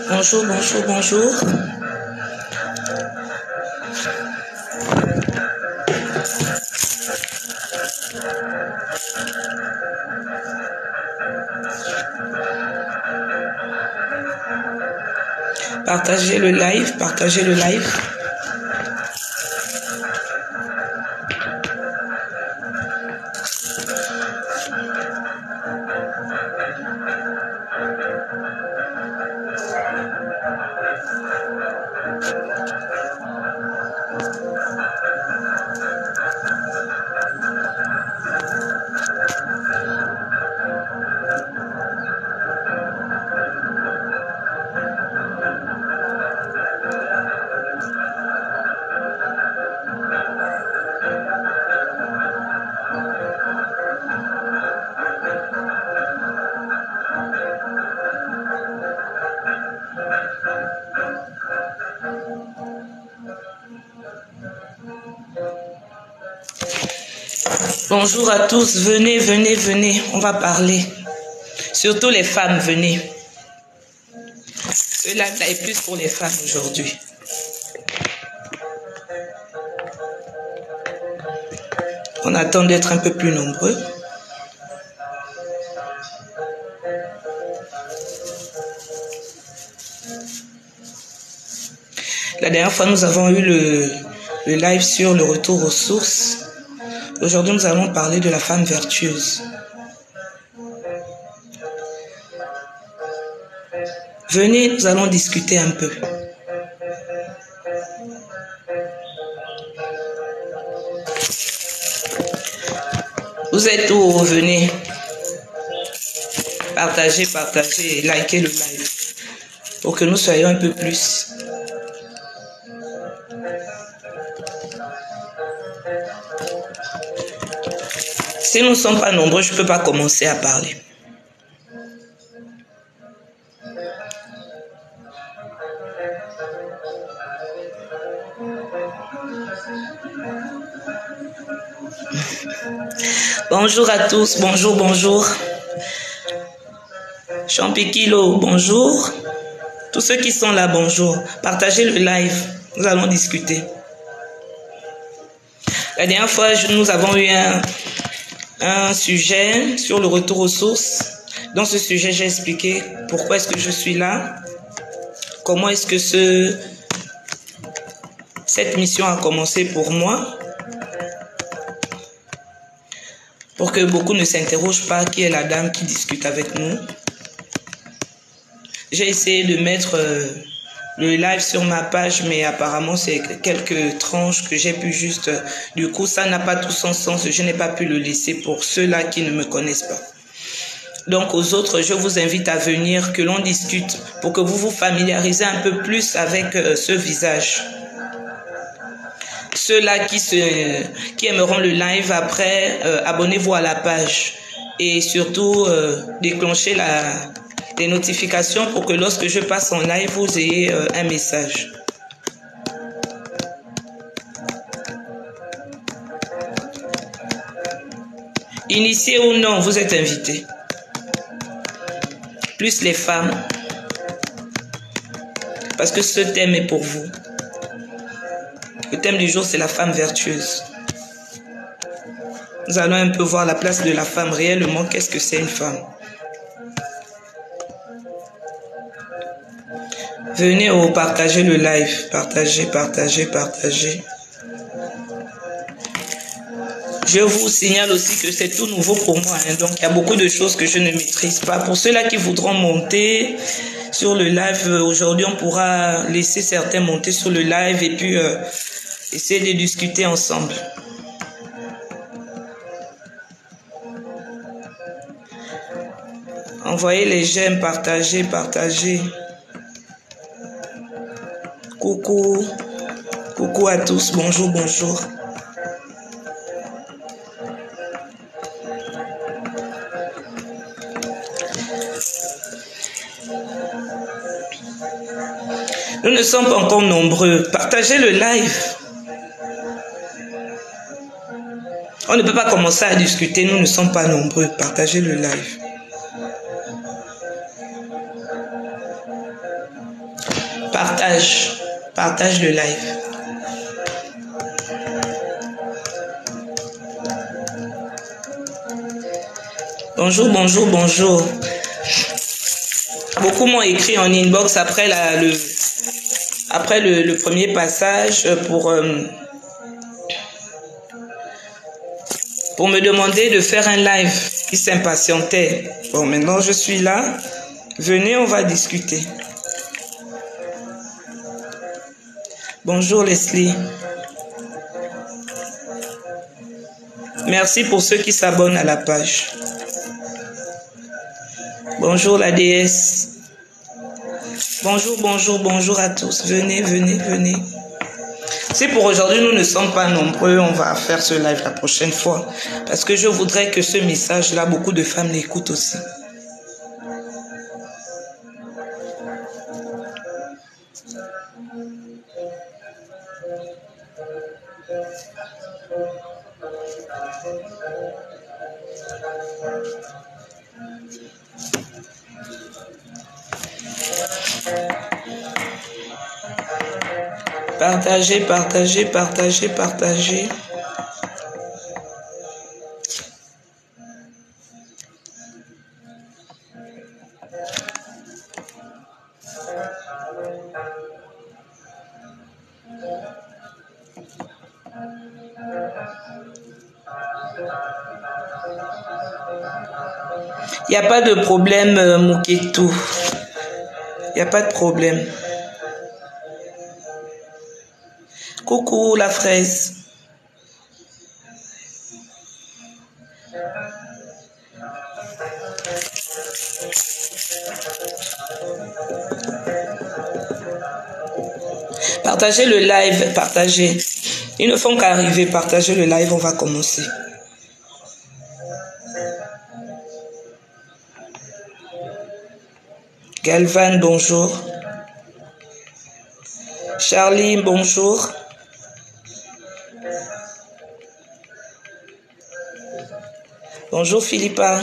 Bonjour, bonjour, bonjour. Partagez le live, partagez le live. Bonjour à tous, venez, venez, venez, on va parler. Surtout les femmes, venez. Ce live est plus pour les femmes aujourd'hui. On attend d'être un peu plus nombreux. La dernière fois, nous avons eu le live sur le retour aux sources. Aujourd'hui, nous allons parler de la femme vertueuse. Venez, nous allons discuter un peu. Vous êtes où? Venez. Partagez, partagez, likez le live pour que nous soyons un peu plus. Si nous ne sommes pas nombreux, je ne peux pas commencer à parler. Bonjour à tous, bonjour, bonjour. Champikilo, bonjour. Tous ceux qui sont là, bonjour. Partagez le live, nous allons discuter. La dernière fois, nous avons eu un sujet sur le retour aux sources. Dans ce sujet, j'ai expliqué pourquoi est-ce que je suis là, comment est-ce que cette mission a commencé pour moi, pour que beaucoup ne s'interrogent pas qui est la dame qui discute avec nous. J'ai essayé de mettre le live sur ma page, mais apparemment c'est quelques tranches que j'ai pu juste... Du coup, ça n'a pas tout son sens. Je n'ai pas pu le laisser pour ceux-là qui ne me connaissent pas. Donc aux autres, je vous invite à venir, que l'on discute pour que vous vous familiarisez un peu plus avec ce visage. Ceux-là qui aimeront le live après, abonnez-vous à la page et surtout déclenchez les notifications pour que lorsque je passe en live, vous ayez un message. Initié ou non, vous êtes invités. Plus les femmes. Parce que ce thème est pour vous. Le thème du jour, c'est la femme vertueuse. Nous allons un peu voir la place de la femme réellement. Qu'est-ce que c'est une femme? Venez partager le live. Partagez, partagez, partagez. Je vous signale aussi que c'est tout nouveau pour moi. Donc, il y a beaucoup de choses que je ne maîtrise pas. Pour ceux-là qui voudront monter sur le live, aujourd'hui, on pourra laisser certains monter sur le live et puis Essayez de discuter ensemble. Envoyez les j'aime, partagez, partagez. Coucou. Coucou à tous. Bonjour, bonjour. Nous ne sommes pas encore nombreux. Partagez le live. On ne peut pas commencer à discuter. Nous ne sommes pas nombreux. Partagez le live. Partage le live. Bonjour, bonjour, bonjour. Beaucoup m'ont écrit en inbox après le premier passage pour me demander de faire un live. Ils s'impatientaient. Bon, maintenant je suis là. Venez, on va discuter. Bonjour Leslie. Merci pour ceux qui s'abonnent à la page. Bonjour la déesse. Bonjour, bonjour, bonjour à tous. Venez, venez, venez. Si pour aujourd'hui nous ne sommes pas nombreux, on va faire ce live la prochaine fois. Parce que je voudrais que ce message-là, beaucoup de femmes l'écoutent aussi. Partagez, partagez, partagez, partagez. Il n'y a pas de problème, Mouketou. Il n'y a pas de problème. Coucou la fraise. Partagez le live, partagez. Ils ne font qu'arriver, partagez le live, on va commencer. Galvan, bonjour. Charlie, bonjour. Bonjour Philippa.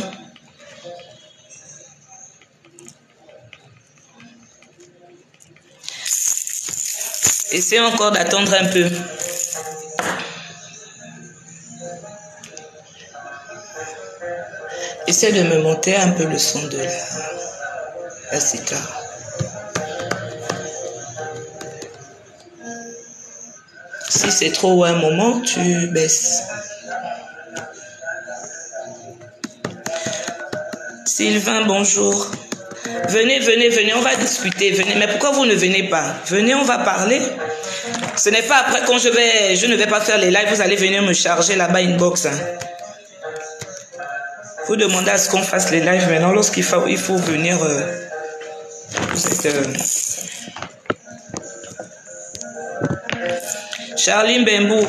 Essayez encore d'attendre un peu. Essayez de me monter un peu le son de la cithare. Si c'est trop ou un moment, tu baisses. Sylvain, bonjour. Venez, venez, venez, on va discuter. Venez, mais pourquoi vous ne venez pas? Venez, on va parler. Ce n'est pas après quand je ne vais pas faire les lives, vous allez venir me charger là-bas inbox. Hein. Vous demandez à ce qu'on fasse les lives maintenant. Lorsqu'il faut venir, vous êtes... Charline Bembou,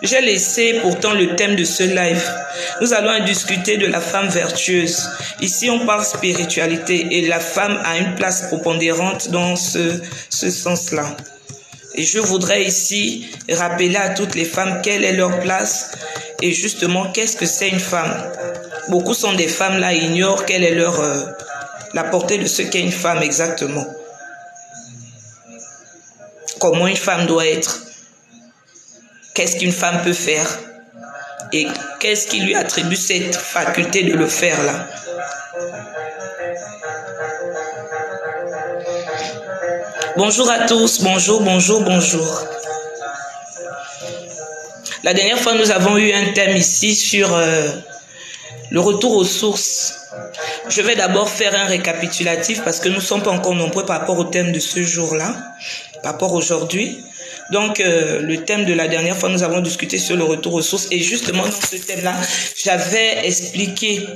j'ai laissé pourtant le thème de ce live. Nous allons discuter de la femme vertueuse. Ici, on parle spiritualité et la femme a une place prépondérante dans ce sens-là. Et je voudrais ici rappeler à toutes les femmes quelle est leur place et justement qu'est-ce que c'est une femme. Beaucoup sont des femmes là, ignorent quelle est la portée de ce qu'est une femme exactement. Comment une femme doit être. Qu'est-ce qu'une femme peut faire et qu'est-ce qui lui attribue cette faculté de le faire là. Bonjour à tous, bonjour, bonjour, bonjour. La dernière fois, nous avons eu un thème ici sur le retour aux sources. Je vais d'abord faire un récapitulatif parce que nous ne sommes pas encore nombreux par rapport au thème de ce jour-là, par rapport à aujourd'hui. Donc, le thème de la dernière fois, nous avons discuté sur le retour aux sources. Et justement, dans ce thème-là, j'avais expliqué,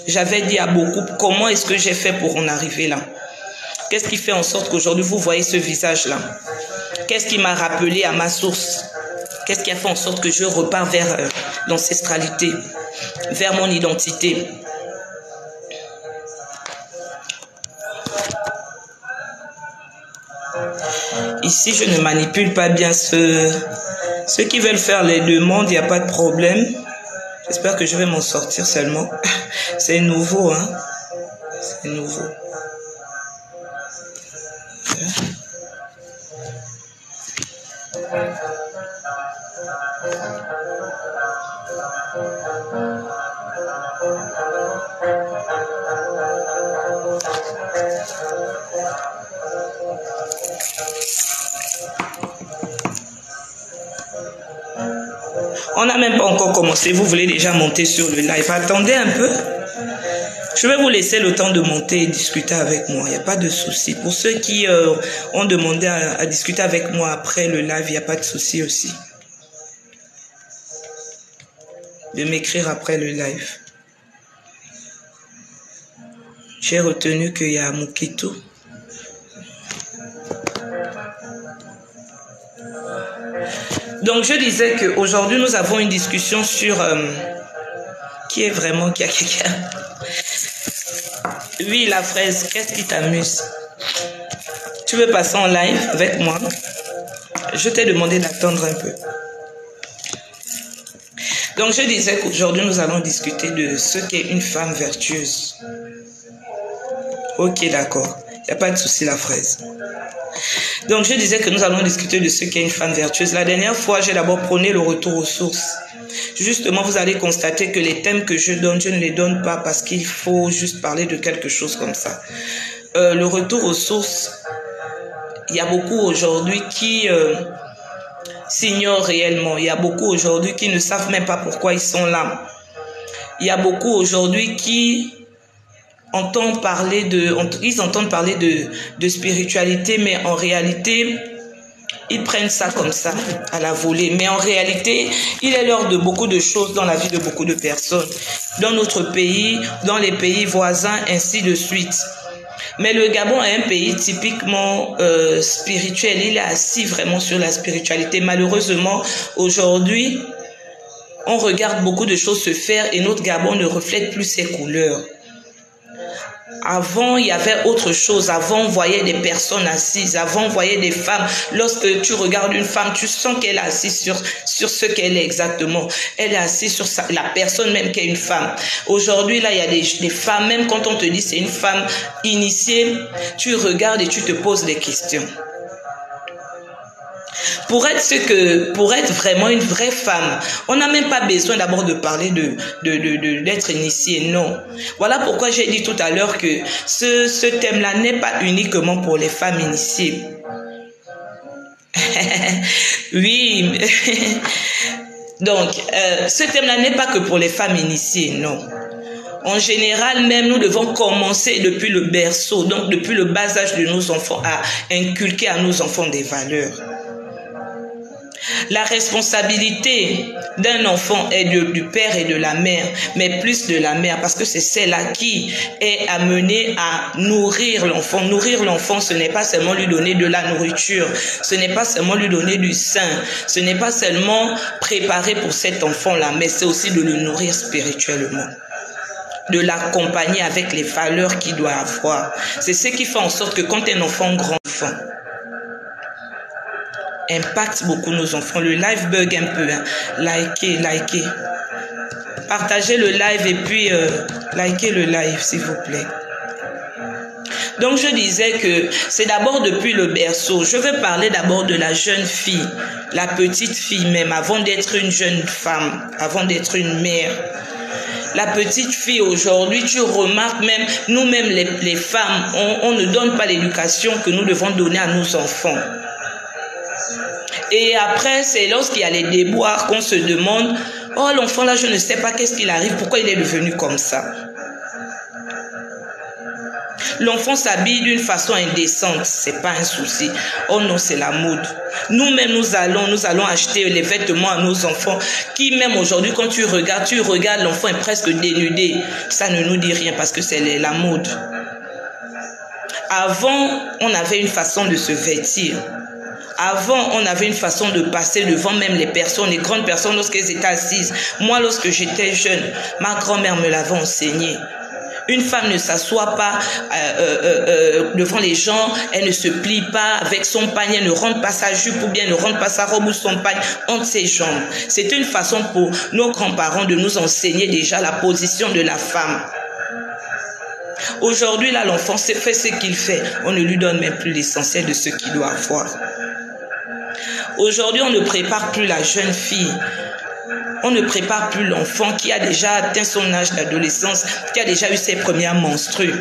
j'avais dit à beaucoup comment est-ce que j'ai fait pour en arriver là. Qu'est-ce qui fait en sorte qu'aujourd'hui, vous voyez ce visage-là? Qu'est-ce qui m'a rappelé à ma source? Qu'est-ce qui a fait en sorte que je repars vers l'ancestralité, vers mon identité? Ici, je ne manipule pas bien ceux qui veulent faire les demandes, il n'y a pas de problème. J'espère que je vais m'en sortir seulement. C'est nouveau, hein? C'est nouveau. On n'a même pas encore commencé, vous voulez déjà monter sur le live. Attendez un peu. Je vais vous laisser le temps de monter et discuter avec moi. Il n'y a pas de souci. Pour ceux qui ont demandé à discuter avec moi après le live, il n'y a pas de souci aussi. De m'écrire après le live. J'ai retenu qu'il y a Mukito. Donc, je disais qu'aujourd'hui, nous avons une discussion sur qui est vraiment, qui a quelqu'un. Oui, la fraise, qu'est-ce qui t'amuse? Tu veux passer en live avec moi? Je t'ai demandé d'attendre un peu. Donc, je disais qu'aujourd'hui, nous allons discuter de ce qu'est une femme vertueuse. Ok, d'accord. Il n'y a pas de souci, la fraise. Donc, je disais que nous allons discuter de ce qu'est une femme vertueuse. La dernière fois, j'ai d'abord prôné le retour aux sources. Justement, vous allez constater que les thèmes que je donne, je ne les donne pas parce qu'il faut juste parler de quelque chose comme ça. Le retour aux sources, il y a beaucoup aujourd'hui qui s'ignorent réellement. Il y a beaucoup aujourd'hui qui ne savent même pas pourquoi ils sont là. Il y a beaucoup aujourd'hui qui entendent parler de spiritualité, mais en réalité, ils prennent ça comme ça, à la volée. Mais en réalité, il est l'heure de beaucoup de choses dans la vie de beaucoup de personnes. Dans notre pays, dans les pays voisins, ainsi de suite. Mais le Gabon est un pays typiquement spirituel. Il est assis vraiment sur la spiritualité. Malheureusement, aujourd'hui, on regarde beaucoup de choses se faire et notre Gabon ne reflète plus ses couleurs. Avant, il y avait autre chose. Avant, on voyait des personnes assises. Avant, on voyait des femmes. Lorsque tu regardes une femme, tu sens qu'elle est assise sur ce qu'elle est exactement. Elle est assise sur la personne même qui est une femme. Aujourd'hui, là, il y a des femmes, même quand on te dit c'est une femme initiée, tu regardes et tu te poses des questions. Pour être vraiment une vraie femme, on n'a même pas besoin d'abord de parler d'être initié, non. Voilà pourquoi j'ai dit tout à l'heure que ce thème-là n'est pas uniquement pour les femmes initiées. Oui, donc ce thème-là n'est pas que pour les femmes initiées, non. En général, même, nous devons commencer depuis le berceau, donc depuis le bas âge de nos enfants, à inculquer à nos enfants des valeurs. La responsabilité d'un enfant est du père et de la mère, mais plus de la mère, parce que c'est celle-là qui est amenée à nourrir l'enfant. Nourrir l'enfant, ce n'est pas seulement lui donner de la nourriture, ce n'est pas seulement lui donner du sein, ce n'est pas seulement préparer pour cet enfant-là, mais c'est aussi de le nourrir spirituellement, de l'accompagner avec les valeurs qu'il doit avoir. C'est ce qui fait en sorte que quand un enfant grandit, impacte beaucoup nos enfants. Le live bug un peu, hein. Likez. Partagez le live et puis likez le live, s'il vous plaît. Donc, je disais que c'est d'abord depuis le berceau. Je veux parler d'abord de la jeune fille, la petite fille même, avant d'être une jeune femme, avant d'être une mère. La petite fille aujourd'hui, tu remarques même, nous-mêmes les femmes, on ne donne pas l'éducation que nous devons donner à nos enfants. Et après, c'est lorsqu'il y a les déboires qu'on se demande, oh l'enfant là, je ne sais pas qu'est-ce qu'il arrive, pourquoi il est devenu comme ça. L'enfant s'habille d'une façon indécente, c'est pas un souci. Oh non, c'est la mode. Nous-mêmes, nous allons acheter les vêtements à nos enfants qui, même aujourd'hui, quand tu regardes, l'enfant est presque dénudé. Ça ne nous dit rien parce que c'est la mode. Avant, on avait une façon de se vêtir. Avant, on avait une façon de passer devant même les personnes, les grandes personnes lorsqu'elles étaient assises. Moi, lorsque j'étais jeune, ma grand-mère me l'avait enseigné. Une femme ne s'assoit pas devant les gens, elle ne se plie pas avec son panier, elle ne rentre pas sa jupe ou bien ne rentre pas sa robe ou son pagne entre ses jambes. C'était une façon pour nos grands-parents de nous enseigner déjà la position de la femme. Aujourd'hui, là, l'enfant fait ce qu'il fait. On ne lui donne même plus l'essentiel de ce qu'il doit avoir. Aujourd'hui, on ne prépare plus la jeune fille. On ne prépare plus l'enfant qui a déjà atteint son âge d'adolescence, qui a déjà eu ses premières menstrues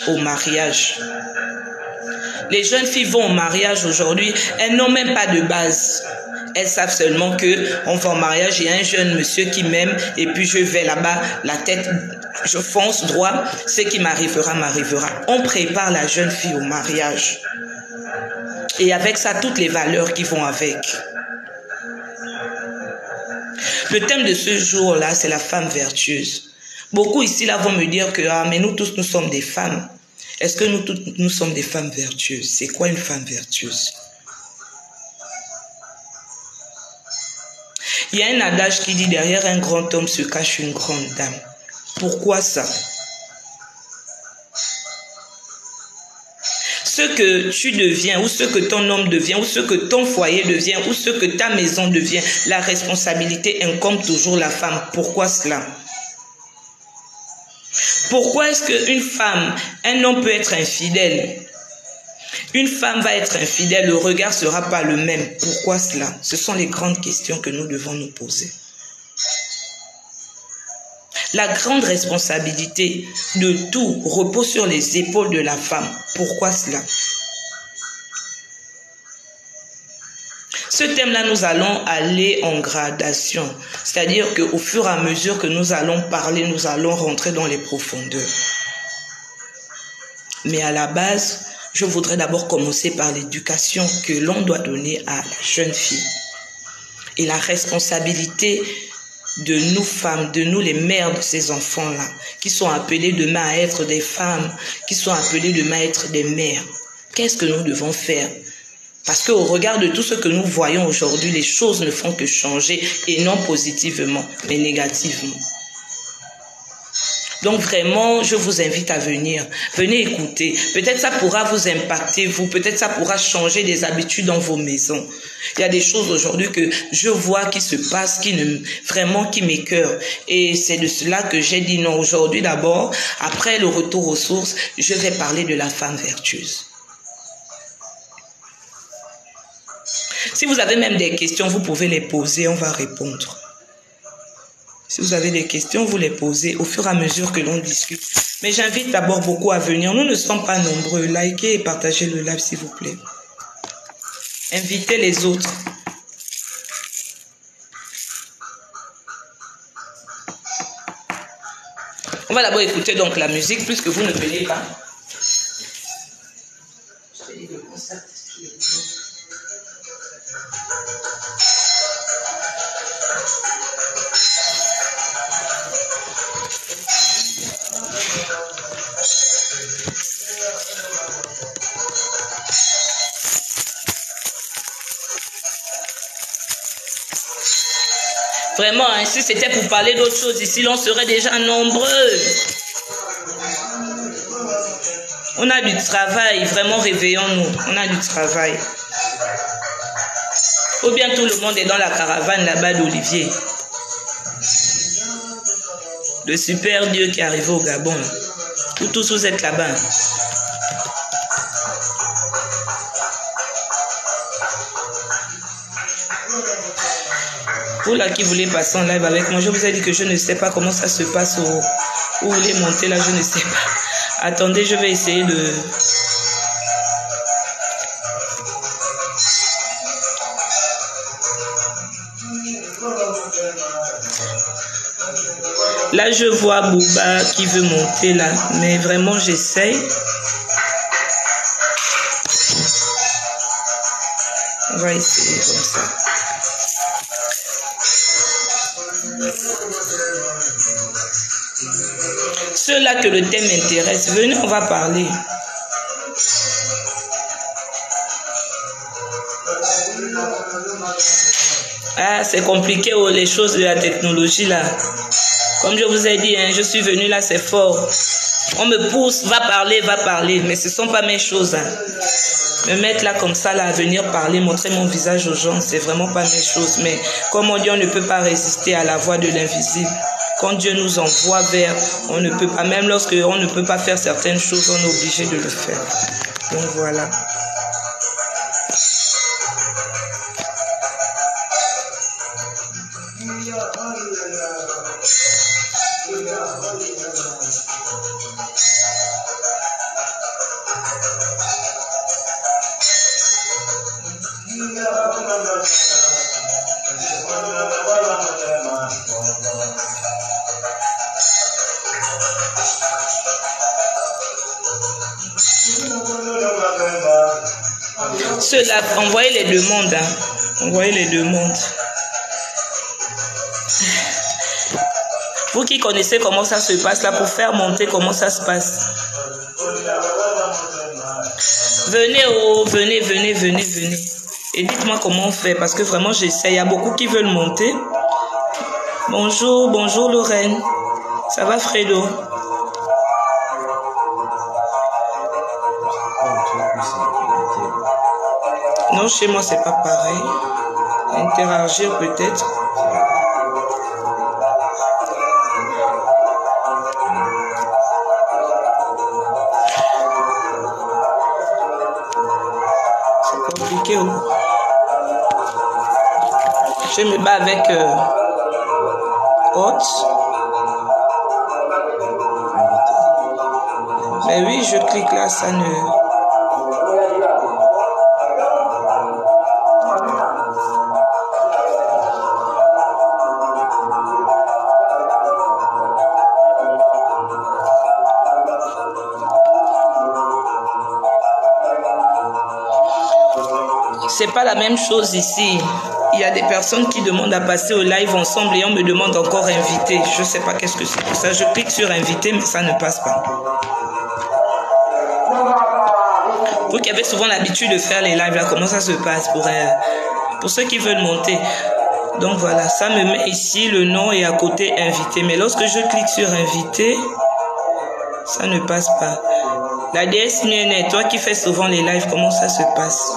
au mariage. Les jeunes filles vont au mariage aujourd'hui, elles n'ont même pas de base. Elles savent seulement qu'on va au mariage, il y a un jeune monsieur qui m'aime et puis je vais là-bas, la tête, je fonce droit, ce qui m'arrivera, m'arrivera. On prépare la jeune fille au mariage. Et avec ça, toutes les valeurs qui vont avec. Le thème de ce jour-là, c'est la femme vertueuse. Beaucoup ici là vont me dire que mais nous tous, nous sommes des femmes. Est-ce que nous toutes, nous sommes des femmes vertueuses? C'est quoi une femme vertueuse? Il y a un adage qui dit derrière un grand homme se cache une grande dame. Pourquoi ça? Ce que tu deviens, ou ce que ton homme devient, ou ce que ton foyer devient, ou ce que ta maison devient, la responsabilité incombe toujours la femme. Pourquoi cela? Pourquoi est-ce qu'une femme, un homme peut être infidèle? Une femme va être infidèle, le regard ne sera pas le même. Pourquoi cela? Ce sont les grandes questions que nous devons nous poser. La grande responsabilité de tout repose sur les épaules de la femme. Pourquoi cela? Ce thème-là, nous allons aller en gradation. C'est-à-dire qu'au fur et à mesure que nous allons parler, nous allons rentrer dans les profondeurs. Mais à la base, je voudrais d'abord commencer par l'éducation que l'on doit donner à la jeune fille. Et la responsabilité de nous femmes, de nous les mères de ces enfants-là, qui sont appelés demain à être des femmes, qui sont appelés demain à être des mères. Qu'est-ce que nous devons faire? Parce qu'au regard de tout ce que nous voyons aujourd'hui, les choses ne font que changer, et non positivement, mais négativement. Donc vraiment, je vous invite à venir. Venez écouter. Peut-être ça pourra vous impacter, vous. Peut-être ça pourra changer des habitudes dans vos maisons. Il y a des choses aujourd'hui que je vois qui se passent, qui m'écœurent. Et c'est de cela que j'ai dit non. Aujourd'hui d'abord, après le retour aux sources, je vais parler de la femme vertueuse. Si vous avez même des questions, vous pouvez les poser, on va répondre. Si vous avez des questions, vous les posez au fur et à mesure que l'on discute. Mais j'invite d'abord beaucoup à venir. Nous ne sommes pas nombreux. Likez et partagez le live, s'il vous plaît. Invitez les autres. On va d'abord écouter donc la musique, puisque vous ne venez pas. Vraiment, hein, si c'était pour parler d'autre chose, ici, l'on serait déjà nombreux. On a du travail, vraiment réveillons-nous. On a du travail. Ou bien tout le monde est dans la caravane là-bas d'Olivier. Le super Dieu qui est arrivé au Gabon. Vous tous, vous êtes là-bas. Vous là qui voulez passer en live avec moi, je vous ai dit que je ne sais pas comment ça se passe où vous voulez monter là, je ne sais pas. Attendez, je vais essayer de... Là, je vois Bouba qui veut monter là, mais vraiment, j'essaye. On va essayer comme ça. Ceux-là que le thème intéresse, venez, on va parler. Ah, c'est compliqué, oh, les choses de la technologie là. Comme je vous ai dit, hein, je suis venu là, c'est fort. On me pousse, va parler, mais ce ne sont pas mes choses. Hein. Me mettre là comme ça, là, venir parler, montrer mon visage aux gens, c'est vraiment pas mes choses. Mais comme on dit, on ne peut pas résister à la voix de l'invisible. Quand Dieu nous envoie vers, on ne peut pas, même lorsque on ne peut pas faire certaines choses, on est obligé de le faire. Donc voilà. Ceux-là, envoyez les demandes. Hein. Envoyez les demandes. Vous qui connaissez comment ça se passe là, pour faire monter comment ça se passe. Venez, oh, venez. Et dites-moi comment on fait, parce que vraiment j'essaie. Il y a beaucoup qui veulent monter. Bonjour Lorraine. Ça va Fredo? Non, chez moi c'est pas pareil. Interagir peut-être. C'est compliqué. Hein? Je me bats avec Hot. Mais oui, je clique là, ça ne... C'est pas la même chose ici. Il y a des personnes qui demandent à passer au live ensemble et on me demande encore invité. Je sais pas qu'est-ce que c'est pour ça. Je clique sur invité, mais ça ne passe pas. Vous qui avez souvent l'habitude de faire les lives là, comment ça se passe pour ceux qui veulent monter? Donc voilà, ça me met ici le nom et à côté invité. Mais lorsque je clique sur invité, ça ne passe pas. La déesse Mienne, toi qui fais souvent les lives, comment ça se passe?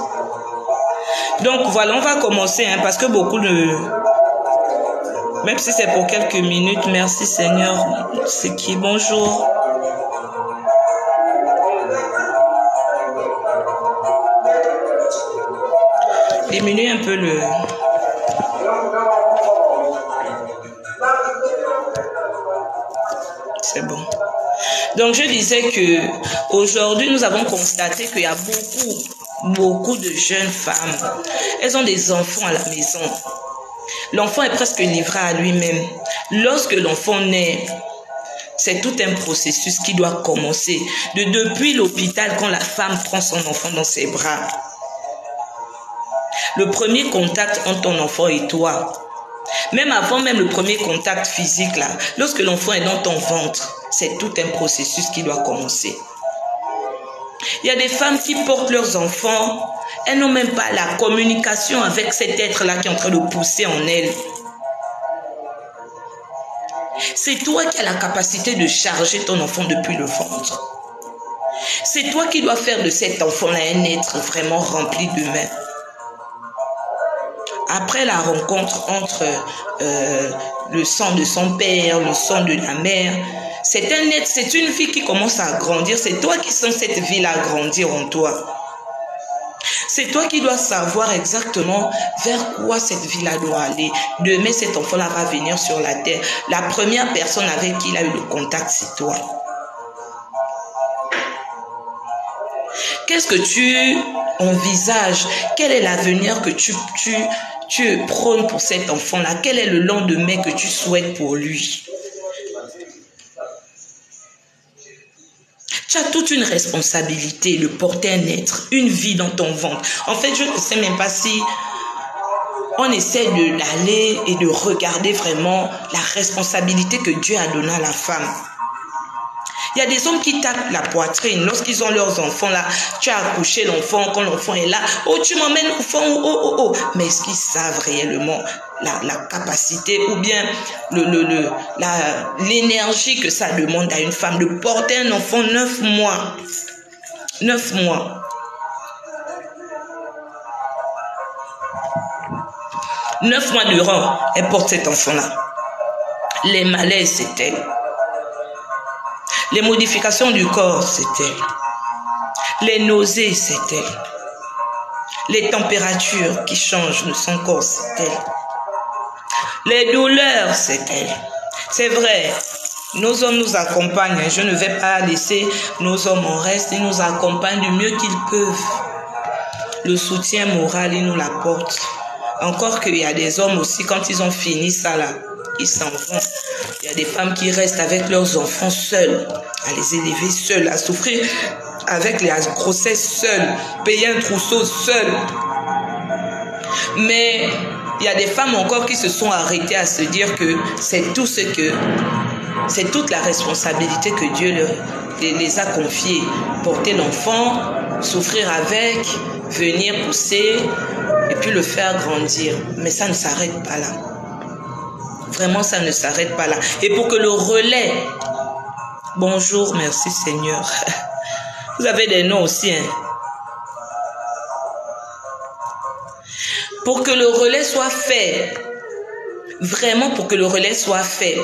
Donc voilà, on va commencer hein, parce que beaucoup de... Même si c'est pour quelques minutes, merci Seigneur. C'est qui? Bonjour. Diminuez un peu le... C'est bon. Donc je disais que aujourd'hui nous avons constaté qu'il y a beaucoup de jeunes femmes. Elles ont des enfants à la maison. L'enfant est presque livré à lui-même. Lorsque l'enfant naît, c'est tout un processus qui doit commencer. Depuis l'hôpital, quand la femme prend son enfant dans ses bras. Le premier contact entre ton enfant et toi, même avant même le premier contact physique, là, lorsque l'enfant est dans ton ventre, c'est tout un processus qui doit commencer. Il y a des femmes qui portent leurs enfants, elles n'ont même pas la communication avec cet être-là qui est en train de pousser en elles. C'est toi qui as la capacité de charger ton enfant depuis le ventre. C'est toi qui dois faire de cet enfant-là un être vraiment rempli d'humain. Après la rencontre entre le sang de son père, le sang de la mère, c'est un être, c'est une vie qui commence à grandir. C'est toi qui sens cette vie-là grandir en toi. C'est toi qui dois savoir exactement vers quoi cette vie-là doit aller. Demain, cet enfant-là va venir sur la terre. La première personne avec qui il a eu le contact, c'est toi. Qu'est-ce que tu envisages? Quel est l'avenir que tu tu prônes pour cet enfant-là? Quel est le lendemain que tu souhaites pour lui? Tu as toute une responsabilité de porter un être, une vie dans ton ventre. En fait, je ne sais même pas si on essaie d'aller et de regarder vraiment la responsabilité que Dieu a donnée à la femme. Il y a des hommes qui tapent la poitrine lorsqu'ils ont leurs enfants là. Tu as accouché l'enfant, quand l'enfant est là. Oh, tu m'emmènes l'enfant, oh. Mais est-ce qu'ils savent réellement la capacité ou bien l'énergie que ça demande à une femme de porter un enfant 9 mois? 9 mois. 9 mois durant, elle porte cet enfant-là. Les malaises, c'est elle. Les modifications du corps, c'est elle. Les nausées, c'est elle. Les températures qui changent de son corps, c'est elle. Les douleurs, c'est elle. C'est vrai, nos hommes nous accompagnent. Je ne vais pas laisser nos hommes en reste. Ils nous accompagnent du mieux qu'ils peuvent. Le soutien moral, ils nous l'apportent. Encore qu'il y a des hommes aussi, quand ils ont fini ça là, ils s'en vont. Il y a des femmes qui restent avec leurs enfants seuls, à les élever seuls, à souffrir avec la grossesse seuls, payer un trousseau seul. Mais il y a des femmes encore qui se sont arrêtées à se dire que c'est tout ce que, c'est toute la responsabilité que Dieu les a confiées. Porter l'enfant, souffrir avec, venir pousser et puis le faire grandir. Mais ça ne s'arrête pas là. Vraiment, ça ne s'arrête pas là. Et pour que le relais... Bonjour, merci Seigneur. Vous avez des noms aussi, hein? Pour que le relais soit fait, vraiment pour que le relais soit fait,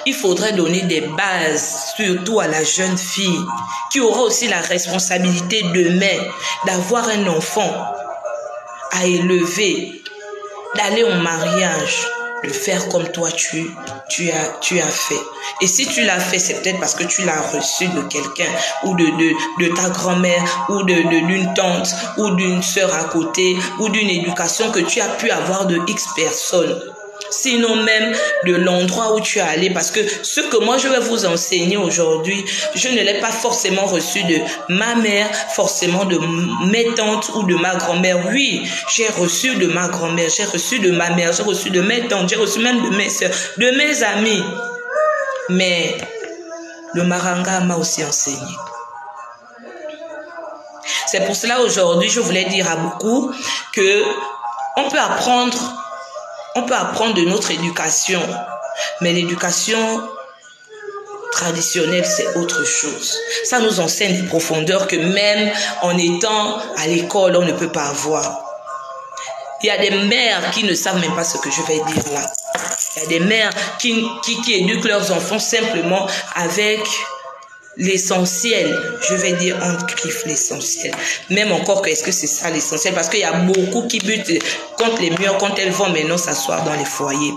il faudrait donner des bases, surtout à la jeune fille, qui aura aussi la responsabilité demain d'avoir un enfant à élever, d'aller au mariage, de faire comme toi tu as fait. Et si tu l'as fait, c'est peut-être parce que tu l'as reçu de quelqu'un, ou de ta grand-mère, ou d'une tante, ou d'une sœur à côté, ou d'une éducation que tu as pu avoir de X personnes. Sinon même de l'endroit où tu es allé, parce que ce que moi je vais vous enseigner aujourd'hui, je ne l'ai pas forcément reçu de ma mère, forcément de mes tantes ou de ma grand-mère. Oui, j'ai reçu de ma grand-mère, j'ai reçu de ma mère, j'ai reçu de mes tantes, j'ai reçu même de mes soeurs, de mes amis. Mais le Maranga m'a aussi enseigné. C'est pour cela aujourd'hui je voulais dire à beaucoup que on peut apprendre de notre éducation, mais l'éducation traditionnelle, c'est autre chose. Ça nous enseigne des profondeurs que même en étant à l'école, on ne peut pas avoir. Il y a des mères qui ne savent même pas ce que je vais dire là. Il y a des mères qui éduquent leurs enfants simplement avec l'essentiel. Je vais dire en griffe l'essentiel. Même encore que est-ce que c'est ça l'essentiel? Parce qu'il y a beaucoup qui butent contre les murs quand elles vont maintenant s'asseoir dans les foyers.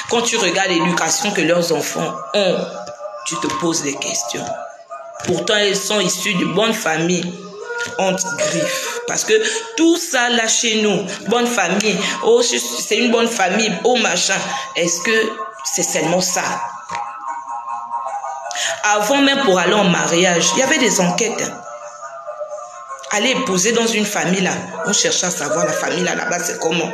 Quand tu regardes l'éducation que leurs enfants ont, tu te poses des questions. Pourtant, elles sont issues de bonnes familles. Honte, griffe. Parce que tout ça là chez nous, bonne famille, oh c'est une bonne famille, oh machin. Est-ce que c'est seulement ça? Avant même pour aller en mariage, il y avait des enquêtes. Aller épouser dans une famille là, on cherchait à savoir la famille là-bas c'est comment.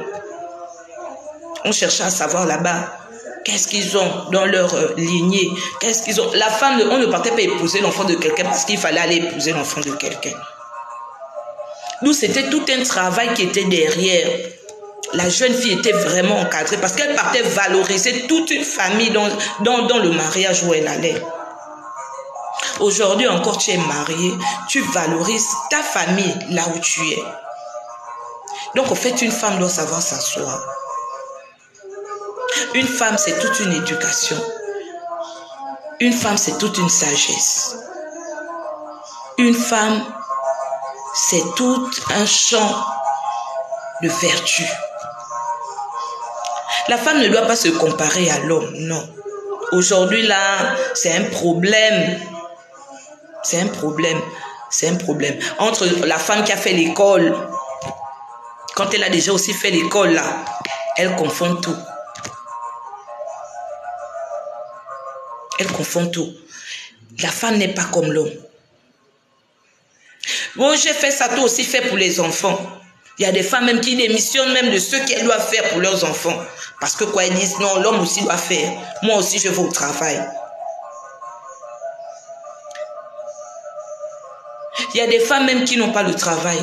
On cherchait à savoir là-bas qu'est-ce qu'ils ont dans leur lignée, qu'est-ce qu'ils ont. La femme, on ne partait pas épouser l'enfant de quelqu'un parce qu'il fallait aller épouser l'enfant de quelqu'un. Nous, c'était tout un travail qui était derrière. La jeune fille était vraiment encadrée parce qu'elle partait valoriser toute une famille dans le mariage où elle allait. Aujourd'hui encore, tu es marié, tu valorises ta famille là où tu es. Donc, en fait, une femme doit savoir s'asseoir. Une femme, c'est toute une éducation. Une femme, c'est toute une sagesse. Une femme, c'est tout un champ de vertu. La femme ne doit pas se comparer à l'homme, non. Aujourd'hui, là, c'est un problème. C'est un problème. C'est un problème. Entre la femme qui a fait l'école, Quand elle a déjà aussi fait l'école, là, elle confond tout. Elle confond tout. La femme n'est pas comme l'homme. Bon, j'ai fait ça, toi aussi fait pour les enfants. Il y a des femmes même qui démissionnent même de ce qu'elles doivent faire pour leurs enfants. Parce que quoi, ils disent, non, l'homme aussi doit faire. Moi aussi, je vais au travail. Il y a des femmes même qui n'ont pas le travail.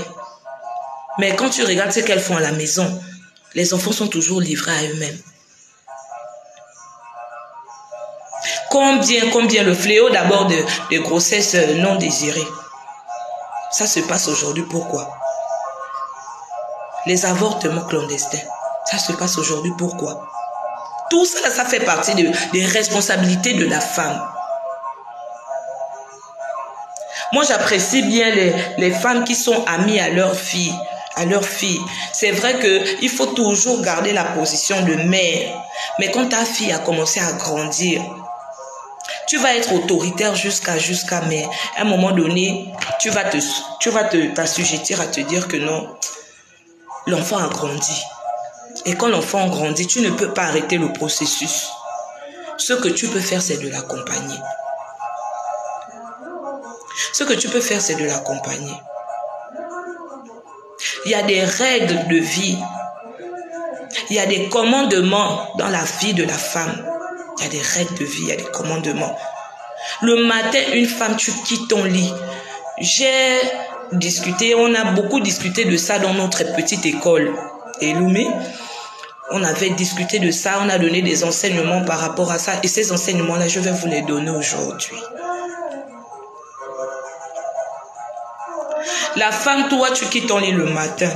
Mais quand tu regardes ce qu'elles font à la maison, les enfants sont toujours livrés à eux-mêmes. Combien le fléau d'abord de grossesse non désirée. Ça se passe aujourd'hui, pourquoi? Les avortements clandestins, ça se passe aujourd'hui, pourquoi? Tout ça, ça fait partie des responsabilités de la femme. Moi, j'apprécie bien les femmes qui sont amies à leurs filles. C'est vrai qu'il faut toujours garder la position de mère. Mais quand ta fille a commencé à grandir, tu vas être autoritaire jusqu'à, mais à un moment donné, tu vas t'assujettir à te dire que non, l'enfant a grandi. Et quand l'enfant grandit, tu ne peux pas arrêter le processus. Ce que tu peux faire, c'est de l'accompagner. Ce que tu peux faire, c'est de l'accompagner. Il y a des règles de vie. Il y a des commandements dans la vie de la femme. Il y a des règles de vie, il y a des commandements. Le matin, une femme, tu quittes ton lit. J'ai discuté, on a beaucoup discuté de ça dans notre petite école. Et Loumé, on avait discuté de ça, on a donné des enseignements par rapport à ça. Et ces enseignements-là, je vais vous les donner aujourd'hui. La femme, toi, tu quittes ton lit le matin.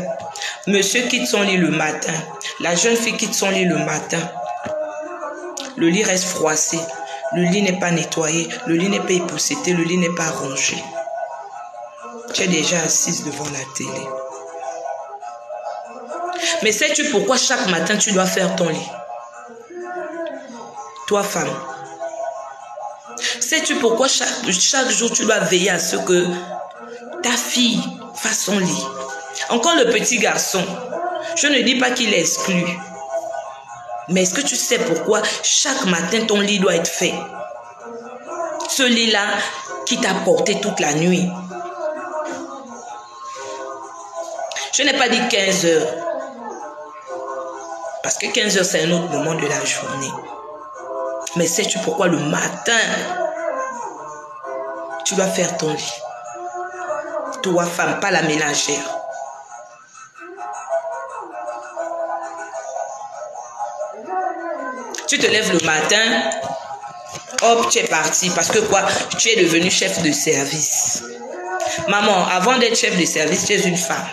Monsieur quitte son lit le matin. La jeune fille quitte son lit le matin. Le lit reste froissé. Le lit n'est pas nettoyé. Le lit n'est pas épousseté. Le lit n'est pas rangé. Tu es déjà assise devant la télé. Mais sais-tu pourquoi chaque matin tu dois faire ton lit? Toi, femme. Sais-tu pourquoi chaque jour tu dois veiller à ce que ta fille fasse son lit? Encore le petit garçon. Je ne dis pas qu'il est exclu. Mais est-ce que tu sais pourquoi chaque matin ton lit doit être fait? Ce lit-là qui t'a porté toute la nuit. Je n'ai pas dit 15 heures. Parce que 15 heures, c'est un autre moment de la journée. Mais sais-tu pourquoi le matin, tu dois faire ton lit? Toi, femme, pas la ménagère. Tu te lèves le matin, hop, tu es parti. Parce que quoi? Tu es devenu chef de service. Maman, avant d'être chef de service, tu es une femme.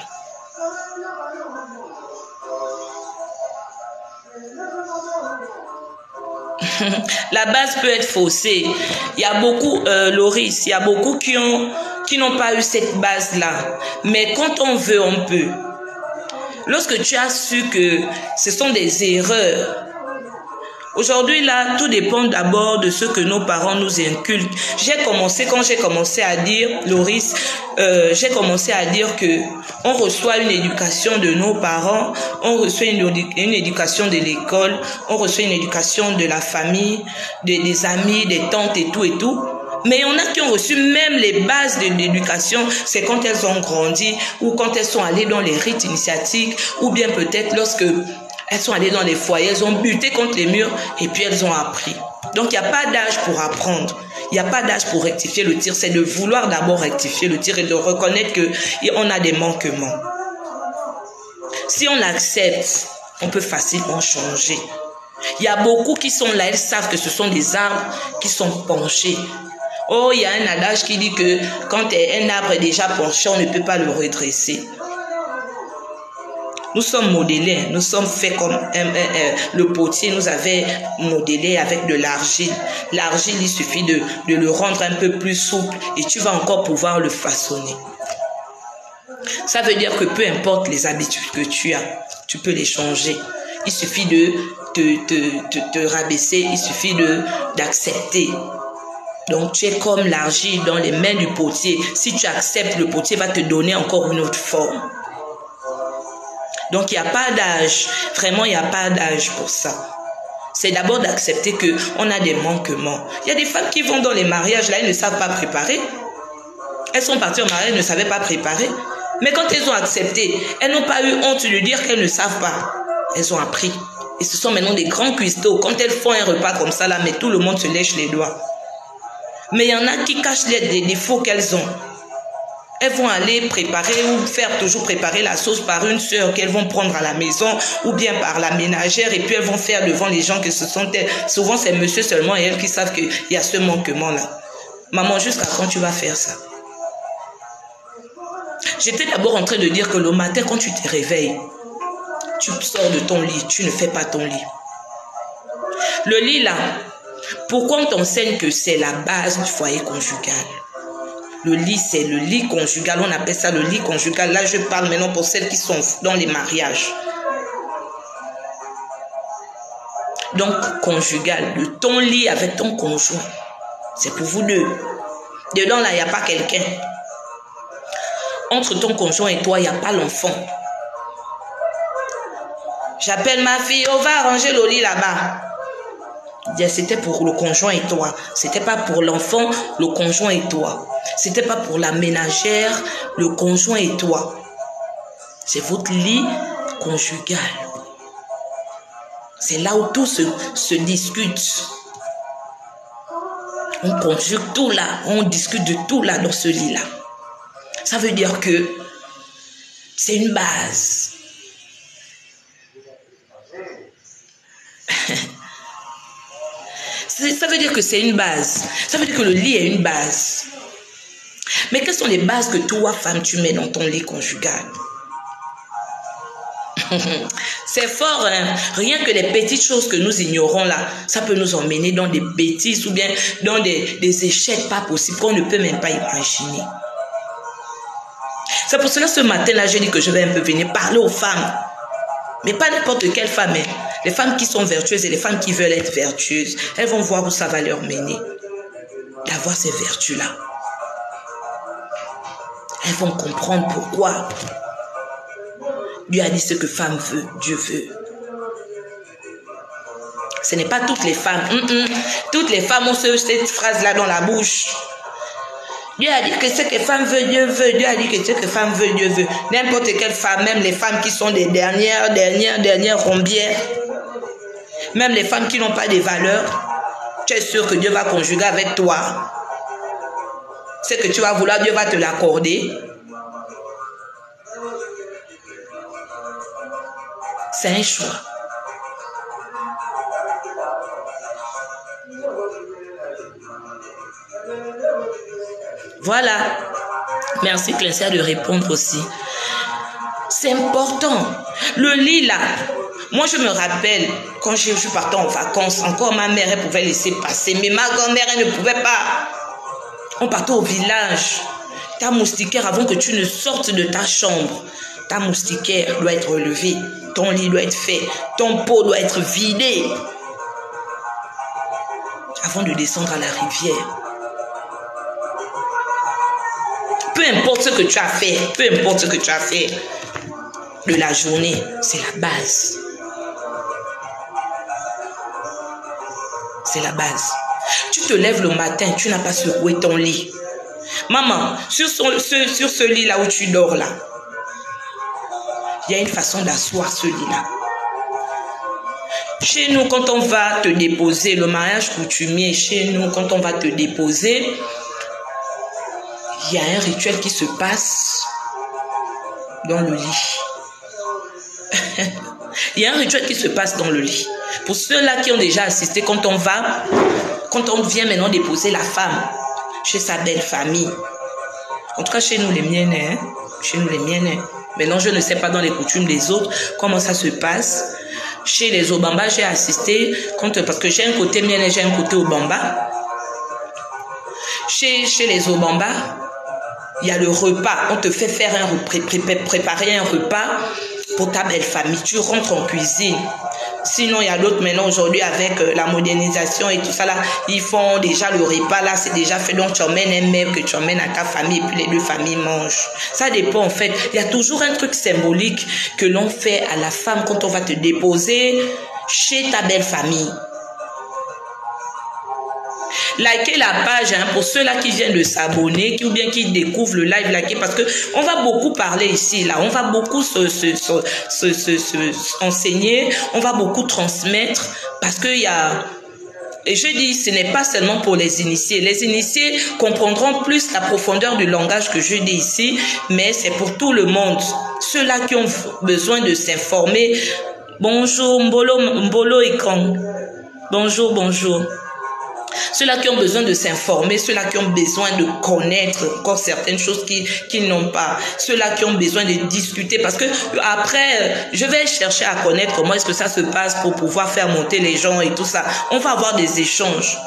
La base peut être faussée. Il y a beaucoup, Loris, il y a beaucoup qui n'ont pas eu cette base-là. Mais quand on veut, on peut. Lorsque tu as su que ce sont des erreurs, aujourd'hui, là, tout dépend d'abord de ce que nos parents nous inculquent. Quand j'ai commencé à dire, Loris, j'ai commencé à dire que on reçoit une éducation de nos parents, on reçoit une éducation de l'école, on reçoit une éducation de la famille, des amis, des tantes et tout. Mais il y en a qui ont reçu même les bases de l'éducation, c'est quand elles ont grandi ou quand elles sont allées dans les rites initiatiques ou bien peut-être lorsque elles sont allées dans les foyers, elles ont buté contre les murs et puis elles ont appris. Donc il n'y a pas d'âge pour apprendre. Il n'y a pas d'âge pour rectifier le tir. C'est de vouloir d'abord rectifier le tir et de reconnaître qu'on a des manquements. Si on accepte, on peut facilement changer. Il y a beaucoup qui sont là, elles savent que ce sont des arbres qui sont penchés. Oh, il y a un adage qui dit que quand un arbre est déjà penché, on ne peut pas le redresser. Nous sommes modélés, nous sommes faits comme le potier nous avait modélé avec de l'argile. L'argile, il suffit de le rendre un peu plus souple et tu vas encore pouvoir le façonner. Ça veut dire que peu importe les habitudes que tu as, tu peux les changer. Il suffit de te rabaisser, il suffit d'accepter. Donc tu es comme l'argile dans les mains du potier. Si tu acceptes, le potier va te donner encore une autre forme. Donc, il n'y a pas d'âge. Vraiment, il n'y a pas d'âge pour ça. C'est d'abord d'accepter qu'on a des manquements. Il y a des femmes qui vont dans les mariages, là, elles ne savent pas préparer. Elles sont parties au mariage, elles ne savaient pas préparer. Mais quand elles ont accepté, elles n'ont pas eu honte de dire qu'elles ne savent pas. Elles ont appris. Et ce sont maintenant des grands cuistots. Quand elles font un repas comme ça, là, mais tout le monde se lèche les doigts. Mais il y en a qui cachent les défauts qu'elles ont. Elles vont aller préparer ou faire toujours préparer la sauce par une sœur qu'elles vont prendre à la maison ou bien par la ménagère et puis elles vont faire devant les gens que ce sont elles. Souvent c'est monsieur seulement et elles qui savent qu'il y a ce manquement-là. Maman, jusqu'à quand tu vas faire ça? J'étais d'abord en train de dire que le matin quand tu te réveilles, tu sors de ton lit, tu ne fais pas ton lit. Le lit là, pourquoi on t'enseigne que c'est la base du foyer conjugal? Le lit, c'est le lit conjugal. On appelle ça le lit conjugal. Là, je parle maintenant pour celles qui sont dans les mariages. Donc, conjugal. Ton lit avec ton conjoint. C'est pour vous deux. Dedans, là, il n'y a pas quelqu'un. Entre ton conjoint et toi, il n'y a pas l'enfant. J'appelle ma fille, on va arranger le lit là-bas. C'était pour le conjoint et toi. C'était pas pour l'enfant, le conjoint et toi. C'était pas pour la ménagère, le conjoint et toi. C'est votre lit conjugal. C'est là où tout se discute. On conjugue tout là, on discute de tout là dans ce lit-là. Ça veut dire que c'est une base. Ça veut dire que c'est une base. Ça veut dire que le lit est une base. Mais quelles sont les bases que toi, femme, tu mets dans ton lit conjugal? C'est fort, hein? Rien que les petites choses que nous ignorons là, ça peut nous emmener dans des bêtises ou bien dans des échecs pas possibles qu'on ne peut même pas imaginer. C'est pour cela ce matin-là, j'ai dit que je vais un peu venir parler aux femmes. Mais pas n'importe quelle femme. Hein. Les femmes qui sont vertueuses et les femmes qui veulent être vertueuses, elles vont voir où ça va leur mener. D'avoir ces vertus-là. Elles vont comprendre pourquoi Dieu a dit ce que femme veut, Dieu veut. Ce n'est pas toutes les femmes. Toutes les femmes ont cette phrase-là dans la bouche. Dieu a dit que ce que femme veut, Dieu veut. Dieu a dit que ce que femme veut, Dieu veut. N'importe quelle femme, même les femmes qui sont des dernières rombières, même les femmes qui n'ont pas de valeur, tu es sûr que Dieu va conjuguer avec toi. Ce que tu vas vouloir, Dieu va te l'accorder. C'est un choix. Voilà. Merci Clécia de répondre aussi. C'est important. Le lit là, moi je me rappelle, quand je suis partie en vacances, encore ma mère elle pouvait laisser passer, mais ma grand-mère elle ne pouvait pas. On partait au village. Ta moustiquaire, avant que tu ne sortes de ta chambre, ta moustiquaire doit être relevée. Ton lit doit être fait. Ton pot doit être vidé. Avant de descendre à la rivière. Peu importe ce que tu as fait, peu importe ce que tu as fait de la journée, c'est la base. C'est la base. Tu te lèves le matin, tu n'as pas secoué ton lit. Maman, sur ce lit-là où tu dors là, il y a une façon d'asseoir ce lit-là. Chez nous, quand on va te déposer, le mariage coutumier, chez nous, quand on va te déposer, il y a un rituel qui se passe dans le lit. Il y a un rituel qui se passe dans le lit. Pour ceux-là qui ont déjà assisté, quand on vient maintenant déposer la femme chez sa belle famille. En tout cas, chez nous, les miennes, hein? Chez nous, les miennes. Maintenant, je ne sais pas dans les coutumes des autres comment ça se passe. Chez les Obamba, j'ai assisté, parce que j'ai un côté mienne et j'ai un côté Obamba. Chez les Obamba, il y a le repas. On te fait faire préparer un repas pour ta belle famille. Tu rentres en cuisine. Sinon, il y a d'autres maintenant aujourd'hui avec la modernisation et tout ça là, ils font déjà le repas là, c'est déjà fait. Donc tu emmènes un meuble que tu emmènes à ta famille et puis les deux familles mangent. Ça dépend en fait. Il y a toujours un truc symbolique que l'on fait à la femme quand on va te déposer chez ta belle famille. Likez la page hein, pour ceux-là qui viennent de s'abonner, ou bien qui découvrent le live, likez, parce que on va beaucoup parler ici, là, on va beaucoup enseigner, on va beaucoup transmettre, parce qu'il y a... Et je dis, ce n'est pas seulement pour les initiés. Les initiés comprendront plus la profondeur du langage que je dis ici, mais c'est pour tout le monde. Ceux-là qui ont besoin de s'informer. Bonjour, Mbolo Ikong. Bonjour, bonjour. Ceux-là qui ont besoin de s'informer, ceux-là qui ont besoin de connaître encore certaines choses qu'ils n'ont pas, ceux-là qui ont besoin de discuter, parce que après, je vais chercher à connaître comment est-ce que ça se passe pour pouvoir faire monter les gens et tout ça. On va avoir des échanges.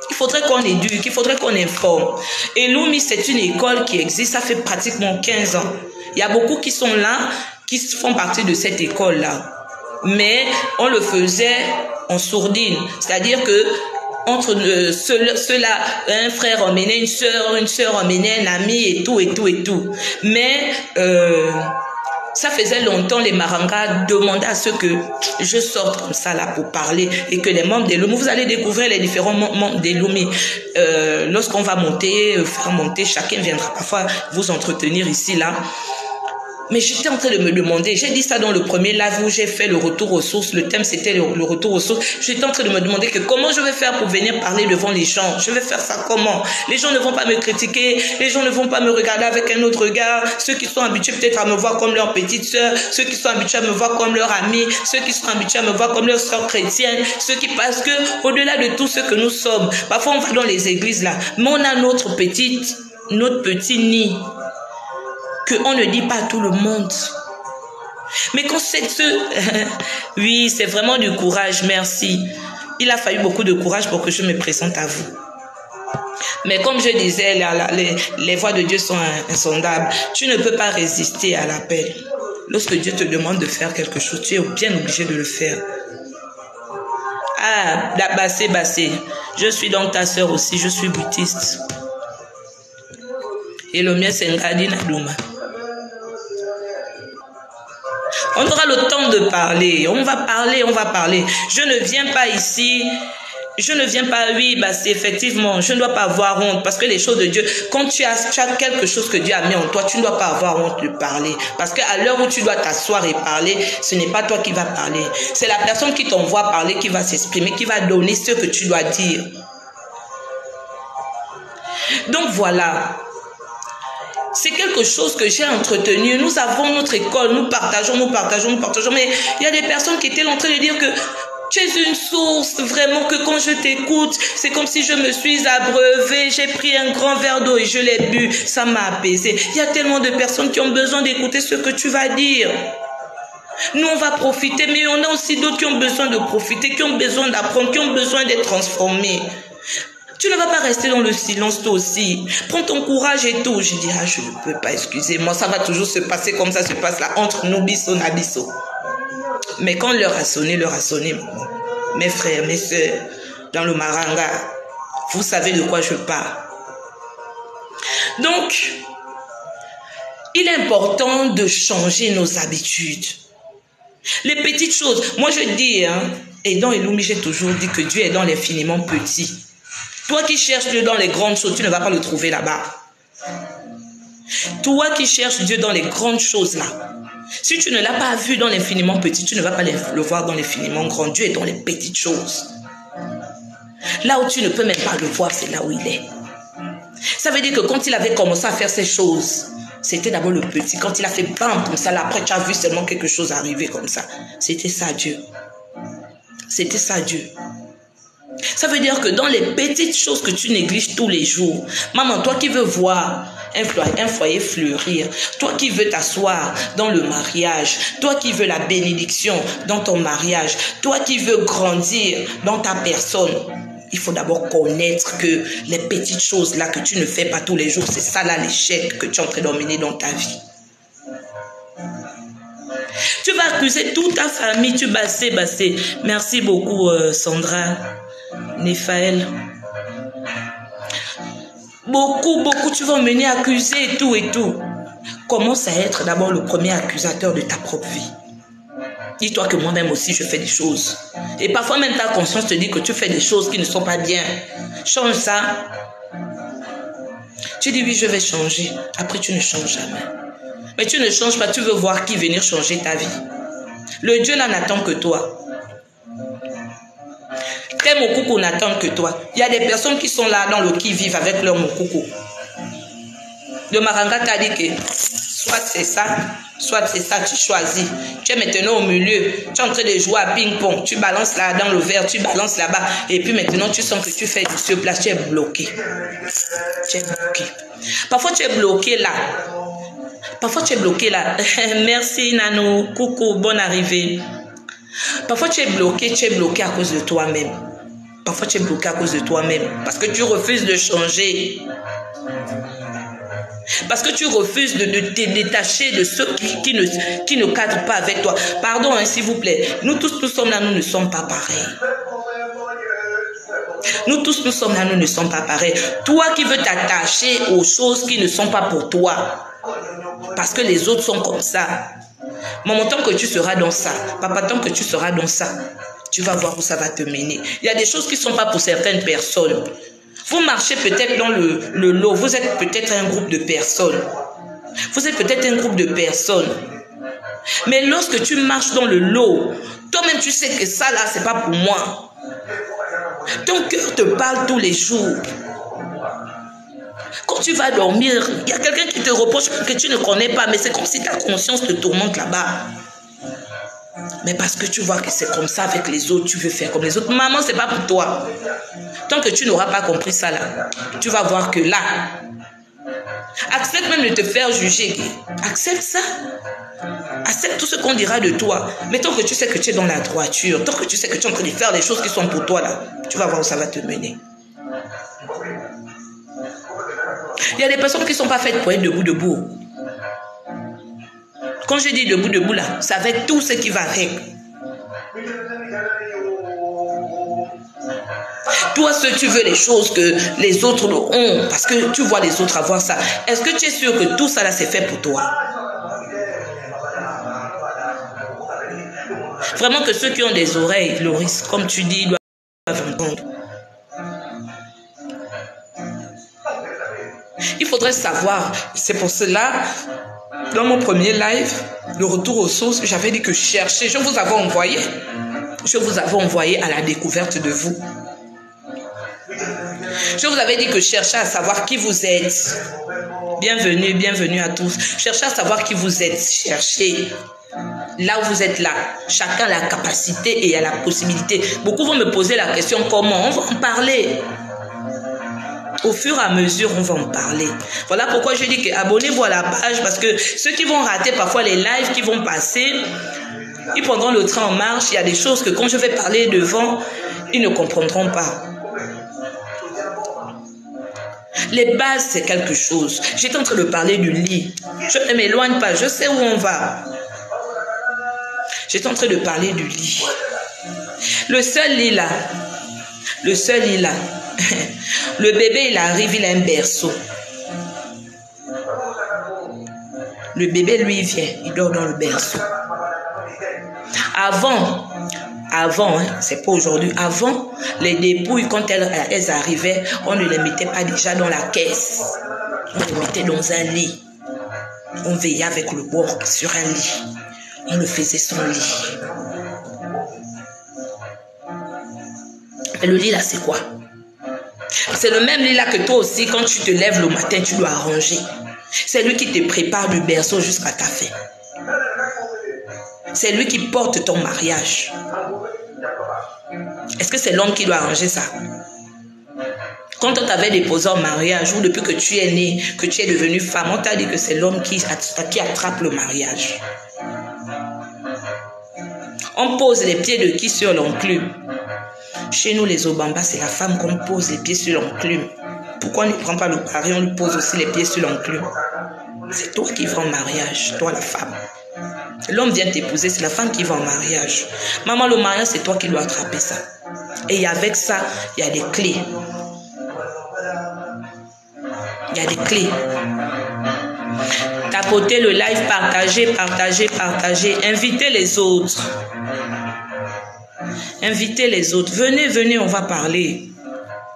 Il faudrait qu'on éduque, il faudrait qu'on informe. Et Lumi, c'est une école qui existe, ça fait pratiquement 15 ans. Il y a beaucoup qui sont là, qui font partie de cette école-là. Mais on le faisait en sourdine, c'est-à-dire que entre ceux-là, un frère emmenait une sœur emmenait un ami et tout. Mais ça faisait longtemps, les Marangas demandaient à ceux que je sorte comme ça là pour parler et que les membres des Lumi, vous allez découvrir les différents membres des Lumi. Lorsqu'on va monter, faire monter, chacun viendra parfois vous entretenir ici là. Mais j'étais en train de me demander, j'ai dit ça dans le premier live où j'ai fait le retour aux sources, le thème c'était le retour aux sources, j'étais en train de me demander que comment je vais faire pour venir parler devant les gens, je vais faire ça comment? Les gens ne vont pas me critiquer, les gens ne vont pas me regarder avec un autre regard, ceux qui sont habitués peut-être à me voir comme leur petite sœur, ceux qui sont habitués à me voir comme leur amie, ceux qui sont habitués à me voir comme leur sœur chrétienne, ceux qui, parce que au-delà de tout ce que nous sommes, parfois on va dans les églises là, mais on a notre petit nid, qu'on ne dit pas à tout le monde. Mais quand c'est oui, c'est vraiment du courage, merci. Il a fallu beaucoup de courage pour que je me présente à vous. Mais comme je disais, les voies de Dieu sont insondables. Tu ne peux pas résister à l'appel. Lorsque Dieu te demande de faire quelque chose, tu es bien obligé de le faire. Ah, Bassé. Je suis donc ta sœur aussi, je suis bouddhiste. Et le mien, c'est Ngadi Nadouma. On aura le temps de parler. On va parler. Je ne viens pas ici. Oui, c'est effectivement, je ne dois pas avoir honte. Parce que les choses de Dieu, quand tu as quelque chose que Dieu a mis en toi, tu ne dois pas avoir honte de parler. Parce qu'à l'heure où tu dois t'asseoir et parler, ce n'est pas toi qui vas parler. C'est la personne qui t'envoie parler, qui va s'exprimer, qui va donner ce que tu dois dire. Donc voilà. C'est quelque chose que j'ai entretenu. Nous avons notre école, nous partageons. Mais il y a des personnes qui étaient en train de dire que tu es une source, vraiment, que quand je t'écoute, c'est comme si je me suis abreuvée, j'ai pris un grand verre d'eau et je l'ai bu. Ça m'a apaisé. Il y a tellement de personnes qui ont besoin d'écouter ce que tu vas dire. Nous, on va profiter, mais on a aussi d'autres qui ont besoin de profiter, qui ont besoin d'apprendre, qui ont besoin d'être transformés. Tu ne vas pas rester dans le silence toi aussi. Prends ton courage et tout. Je dis, je ne peux pas, excusez-moi, ça va toujours se passer comme ça se passe là, entre nous, bisso, nabisso. Mais quand l'heure a sonné, mes frères, mes soeurs, dans le Maranga, vous savez de quoi je parle. Donc, il est important de changer nos habitudes. Les petites choses. Moi, je dis, et dans Elumi, j'ai toujours dit que Dieu est dans l'infiniment petit. Toi qui cherches Dieu dans les grandes choses, tu ne vas pas le trouver là-bas. Toi qui cherches Dieu dans les grandes choses là, si tu ne l'as pas vu dans l'infiniment petit, tu ne vas pas le voir dans l'infiniment grand. Dieu est dans les petites choses. Là où tu ne peux même pas le voir, c'est là où il est. Ça veut dire que quand il avait commencé à faire ces choses, c'était d'abord le petit. Quand il a fait bam comme ça, là, après tu as vu seulement quelque chose arriver comme ça. C'était ça Dieu. C'était ça Dieu. Ça veut dire que dans les petites choses que tu négliges tous les jours, maman, toi qui veux voir un foyer fleurir, toi qui veux t'asseoir dans le mariage, toi qui veux la bénédiction dans ton mariage, toi qui veux grandir dans ta personne, il faut d'abord connaître que les petites choses là que tu ne fais pas tous les jours, c'est ça là l'échec que tu es en train d'emmener dans ta vie. Tu vas accuser toute ta famille, tu bassé. Merci beaucoup Sandra, Néphaël. Beaucoup, tu vas mener accuser et tout. Commence à être d'abord le premier accusateur de ta propre vie. Dis-toi que moi-même aussi, je fais des choses. Et parfois même ta conscience te dit que tu fais des choses qui ne sont pas bien. Change ça. Tu dis oui, je vais changer. Après, tu ne changes jamais. Mais tu ne changes pas, tu veux voir qui venir changer ta vie. Le Dieu là n'attend que toi. Tes mokoukou n'attendent que toi. Il y a des personnes qui sont là dans le qui-vive avec leur mokoukou. Le Maranga t'a dit que soit c'est ça, tu choisis. Tu es maintenant au milieu, tu es en train de jouer à ping-pong, tu balances là dans le verre, tu balances là-bas, et puis maintenant tu sens que tu fais du surplace, tu es bloqué. Parfois tu es bloqué là. Merci Nano, coucou, bonne arrivée. Parfois tu es bloqué à cause de toi-même. Parce que tu refuses de changer. Parce que tu refuses de te détacher de ceux qui ne cadrent pas avec toi. Pardon, hein, s'il vous plaît. Nous tous, nous sommes là, nous ne sommes pas pareils. Toi qui veux t'attacher aux choses qui ne sont pas pour toi. Parce que les autres sont comme ça. Maman, tant que tu seras dans ça, papa, tant que tu seras dans ça, tu vas voir où ça va te mener. Il y a des choses qui ne sont pas pour certaines personnes. Vous marchez peut-être dans le lot, vous êtes peut-être un groupe de personnes. Mais lorsque tu marches dans le lot, toi-même tu sais que ça là, c'est pas pour moi. Ton cœur te parle tous les jours. Quand tu vas dormir, il y a quelqu'un qui te reproche que tu ne connais pas, mais c'est comme si ta conscience te tourmente là-bas. Mais parce que tu vois que c'est comme ça avec les autres, tu veux faire comme les autres. Maman, c'est pas pour toi. Tant que tu n'auras pas compris ça là, tu vas voir que là, accepte même de te faire juger. Accepte ça. Accepte tout ce qu'on dira de toi. Mais tant que tu sais que tu es dans la droiture, tant que tu sais que tu es en train de faire les choses qui sont pour toi là, tu vas voir où ça va te mener. Il y a des personnes qui ne sont pas faites pour être debout. Quand je dis debout là, c'est avec tout ce qui va avec. Toi, tu veux les choses que les autres ont, parce que tu vois les autres avoir ça. Est-ce que tu es sûr que tout ça là, c'est fait pour toi? Vraiment que ceux qui ont des oreilles, Loris, comme tu dis, doivent entendre. Il faudrait savoir, c'est pour cela, dans mon premier live, le retour aux sources, j'avais dit que cherchez, je vous avais envoyé à la découverte de vous. Je vous avais dit que cherchez à savoir qui vous êtes. Bienvenue à tous. Cherchez à savoir qui vous êtes, cherchez. Là où vous êtes là, chacun a la capacité et a la possibilité. Beaucoup vont me poser la question comment? On va en parler. Au fur et à mesure, on va en parler. Voilà pourquoi je dis que abonnez-vous à la page, parce que ceux qui vont rater parfois les lives qui vont passer, ils prendront le train en marche. Il y a des choses que quand je vais parler devant, ils ne comprendront pas. Les bases, c'est quelque chose. J'étais en train de parler du lit. Je ne m'éloigne pas, je sais où on va. J'étais en train de parler du lit. Le seul lit là, le bébé il arrive, il a un berceau. Le bébé lui vient, il dort dans le berceau. Avant, hein, c'est pas aujourd'hui, avant, les dépouilles, quand elles arrivaient, on ne les mettait pas déjà dans la caisse. On les mettait dans un lit. On veillait avec le bois sur un lit. On le faisait son lit. Mais le lit là, c'est quoi? C'est le même lit là que toi aussi, quand tu te lèves le matin, tu dois arranger. C'est lui qui te prépare du berceau jusqu'à ta fin. C'est lui qui porte ton mariage. Est-ce que c'est l'homme qui doit arranger ça? Quand on t'avait déposé en mariage, ou depuis que tu es né, que tu es devenue femme, on t'a dit que c'est l'homme qui attrape le mariage. On pose les pieds de qui sur l'enclume? Chez nous, les Obamba, c'est la femme qu'on pose les pieds sur l'enclume. Pourquoi on ne prend pas le mari, on lui pose aussi les pieds sur l'enclume? C'est toi qui vas en mariage, toi la femme. L'homme vient t'épouser, c'est la femme qui va en mariage. Maman, le mariage, c'est toi qui dois attraper ça. Et avec ça, il y a des clés. Il y a des clés. Tapotez le live, partagez. Invitez les autres. Invitez les autres. Venez, on va parler.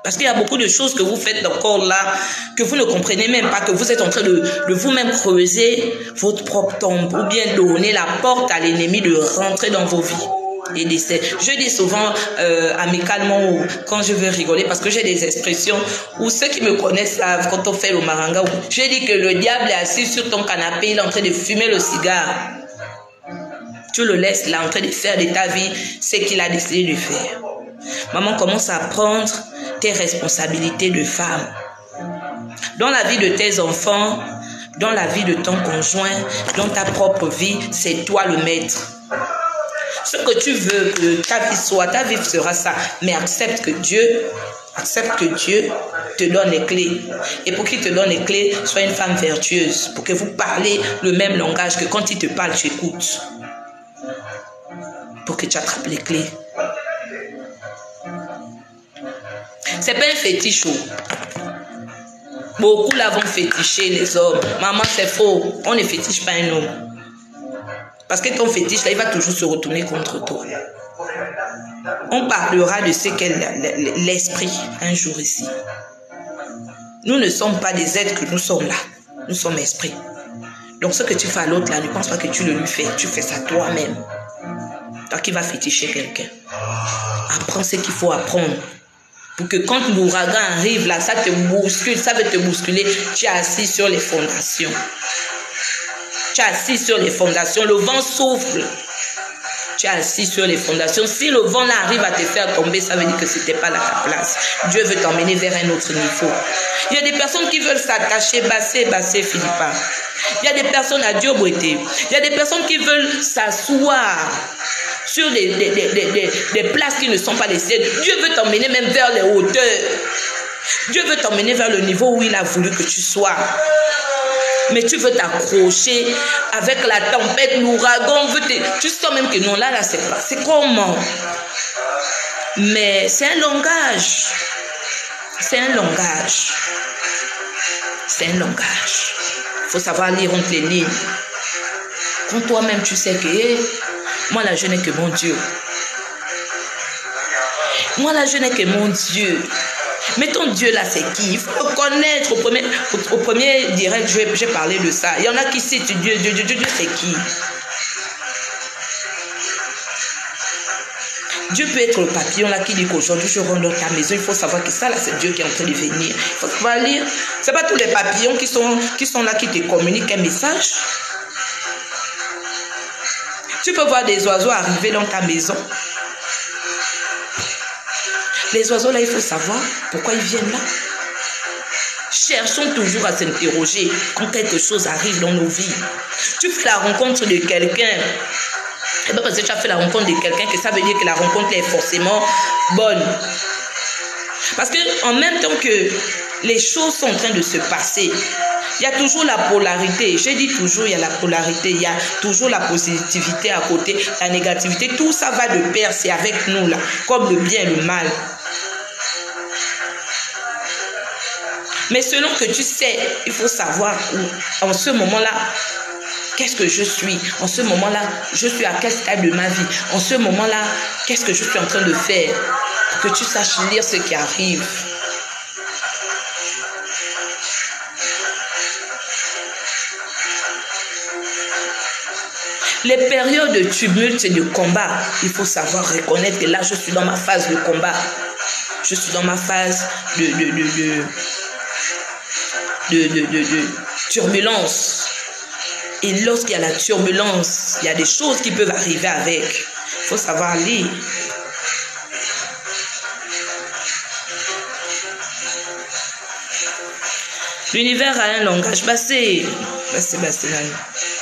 Parce qu'il y a beaucoup de choses que vous faites encore là, que vous ne comprenez même pas, que vous êtes en train de vous-même creuser votre propre tombe, ou bien donner la porte à l'ennemi de rentrer dans vos vies. Et je dis souvent amicalement, ou quand je veux rigoler, parce que j'ai des expressions où ceux qui me connaissent savent, quand on fait le maranga, je dis que le diable est assis sur ton canapé, il est en train de fumer le cigare. Tu le laisses là en train de faire de ta vie ce qu'il a décidé de faire. Maman, commence à prendre tes responsabilités de femme. Dans la vie de tes enfants, dans la vie de ton conjoint, dans ta propre vie, c'est toi le maître. Ce que tu veux que ta vie soit, ta vie sera ça. Mais accepte que Dieu te donne les clés. Et pour qu'il te donne les clés, sois une femme vertueuse. Pour que vous parlez le même langage, que quand il te parle, tu écoutes. Pour que tu attrapes les clés. C'est pas un fétiche. Beaucoup l'avons fétiché, les hommes. Maman, c'est faux. On ne fétiche pas un homme. Parce que ton fétiche, là, il va toujours se retourner contre toi. On parlera de ce qu'est l'esprit un jour ici. Nous ne sommes pas des êtres que nous sommes là. Nous sommes esprits. Donc ce que tu fais à l'autre là, ne pense pas que tu le lui fais. Tu fais ça toi-même. Donc il va féticher quelqu'un. Apprends ce qu'il faut apprendre. Pour que quand l'ouragan arrive là, ça te bouscule, ça veut te bousculer. Tu es assis sur les fondations. Tu es assis sur les fondations. Le vent souffle. Tu es assis sur les fondations. Si le vent là arrive à te faire tomber, ça veut dire que ce n'était pas là ta place. Dieu veut t'emmener vers un autre niveau. Il y a des personnes qui veulent s'attacher, basser, Philippa. Il y a des personnes à Dieu Boité. Il y a des personnes qui veulent s'asseoir sur des places qui ne sont pas les siennes. Dieu veut t'emmener même vers les hauteurs. Dieu veut t'emmener vers le niveau où il a voulu que tu sois. Mais tu veux t'accrocher avec la tempête, l'ouragan, tu sens même que non, là, c'est comment? Mais c'est un langage. C'est un langage. C'est un langage. Il faut savoir lire entre les lignes. Quand toi-même tu sais que moi là je n'ai que mon Dieu. Moi là je n'ai que mon Dieu. Mais ton Dieu là c'est qui? Il faut le connaître. Au premier direct j'ai parlé de ça. Il y en a qui citent Dieu c'est qui? Dieu peut être le papillon là qui dit qu'aujourd'hui je rentre dans ta maison. Il faut savoir que ça là c'est Dieu qui est en train de venir. Il faut savoir lire. C'est pas tous les papillons qui sont là qui te communiquent un message. Tu peux voir des oiseaux arriver dans ta maison. Les oiseaux là, il faut savoir pourquoi ils viennent là. Cherchons toujours à s'interroger quand quelque chose arrive dans nos vies. Tu fais la rencontre de quelqu'un. Et pas parce que tu as fait la rencontre de quelqu'un que ça veut dire que la rencontre est forcément bonne. Parce que en même temps que les choses sont en train de se passer, il y a toujours la polarité. J'ai dit toujours, il y a la polarité. Il y a toujours la positivité à côté, la négativité. Tout ça va de pair, c'est avec nous là, comme le bien et le mal. Mais selon que tu sais, il faut savoir où, en ce moment-là, qu'est-ce que je suis? En ce moment-là, je suis à quel stade de ma vie? En ce moment-là, qu'est-ce que je suis en train de faire? Pour que tu saches lire ce qui arrive. Les périodes de tumulte et de combat, il faut savoir reconnaître que là, je suis dans ma phase de combat. Je suis dans ma phase de turbulence. Et lorsqu'il y a la turbulence, il y a des choses qui peuvent arriver avec. Il faut savoir lire. L'univers a un langage.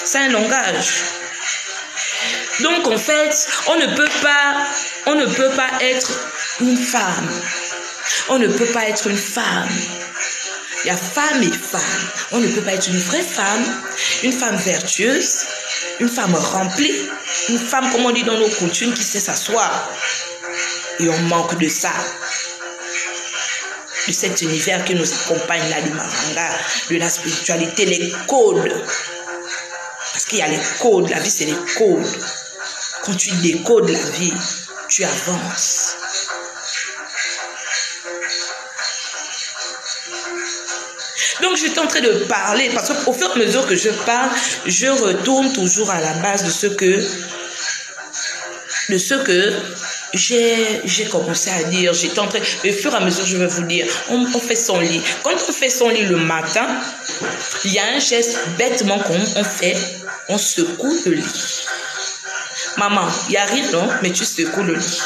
C'est un langage. Donc en fait, on ne peut pas être une femme. On ne peut pas être une femme. Il y a femme et femme. On ne peut pas être une vraie femme, une femme vertueuse, Une femme remplie. Une femme, comme on dit dans nos coutumes, qui sait s'asseoir. Et on manque de ça. De cet univers qui nous accompagne là, du maranga, de la spiritualité, les codes. Parce qu'il y a les codes, la vie c'est les codes. Quand tu décodes la vie, tu avances. Donc je suis en train de parler, parce qu'au fur et à mesure que je parle, je retourne toujours à la base de ce que j'ai commencé à dire. J'étais en train, au fur et à mesure, je vais vous dire, on fait son lit. Quand on fait son lit le matin, il y a un geste bêtement qu'on fait, on secoue le lit. Maman, il n'y a rien, non? Mais tu secoues le lit.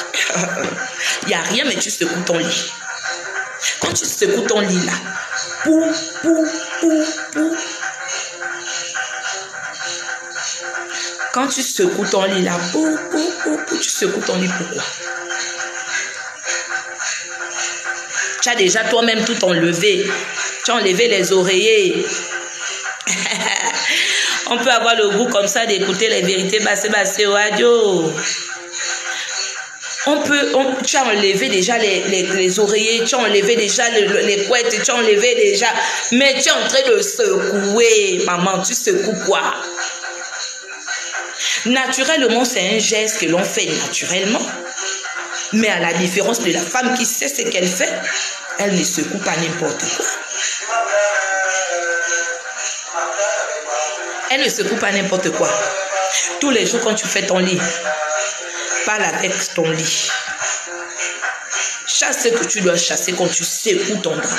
Il n'y a rien, mais tu secoues ton lit. Quand tu secoues ton lit là, pou, pou, pou, pou. Quand tu secoues ton lit là, pou, pou, pou, pou, tu secoues ton lit, pourquoi? Tu as déjà toi-même tout enlevé. Tu as enlevé les oreillers. On peut avoir le goût comme ça d'écouter les vérités bassées au radio. Tu as enlevé déjà les oreillers, tu as enlevé déjà les couettes, tu as enlevé déjà. Mais tu es en train de secouer, maman, tu secoues quoi? Naturellement, c'est un geste que l'on fait naturellement. Mais à la différence de la femme qui sait ce qu'elle fait, elle ne secoue pas n'importe quoi. Elle ne secoue pas n'importe quoi. Tous les jours quand tu fais ton lit, parle avec ton lit. Chasse ce que tu dois chasser quand tu secoues ton drap.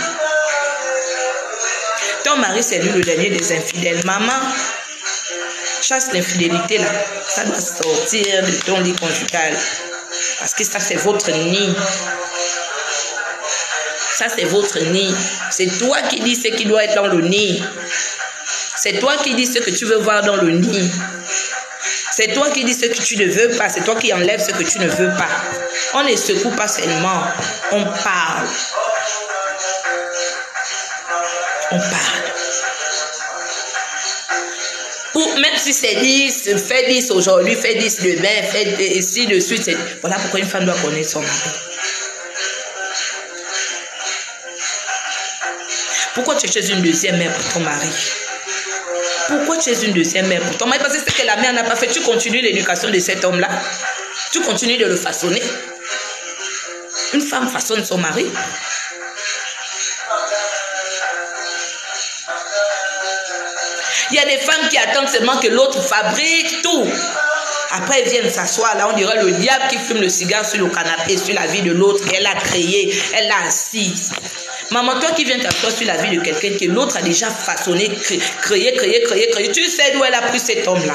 Ton mari, c'est lui le dernier des infidèles. Maman, chasse l'infidélité là. Ça doit sortir de ton lit conjugal. Parce que ça, c'est votre nid. Ça, c'est votre nid. C'est toi qui dis ce qui doit être dans le nid. C'est toi qui dis ce que tu veux voir dans le nid. C'est toi qui dis ce que tu ne veux pas. C'est toi qui enlèves ce que tu ne veux pas. On ne secoue pas seulement. On parle. On parle. Même si c'est 10, fais 10 aujourd'hui, fais 10 demain, fais ici de suite. Voilà pourquoi une femme doit connaître son mari. Pourquoi tu es une deuxième mère pour ton mari? Pourquoi tu es une deuxième mère pour ton mari? Parce que c'est ce que la mère n'a pas fait. Tu continues l'éducation de cet homme-là. Tu continues de le façonner. Une femme façonne son mari. Il y a des femmes qui attendent seulement que l'autre fabrique tout. Après, elles viennent s'asseoir. Là, on dirait le diable qui fume le cigare sur le canapé, sur la vie de l'autre. Elle l'a créé, elle l'a assise. Maman, toi qui viens t'asseoir sur la vie de quelqu'un que l'autre a déjà façonné, créé. Tu sais d'où elle a pris cet homme-là.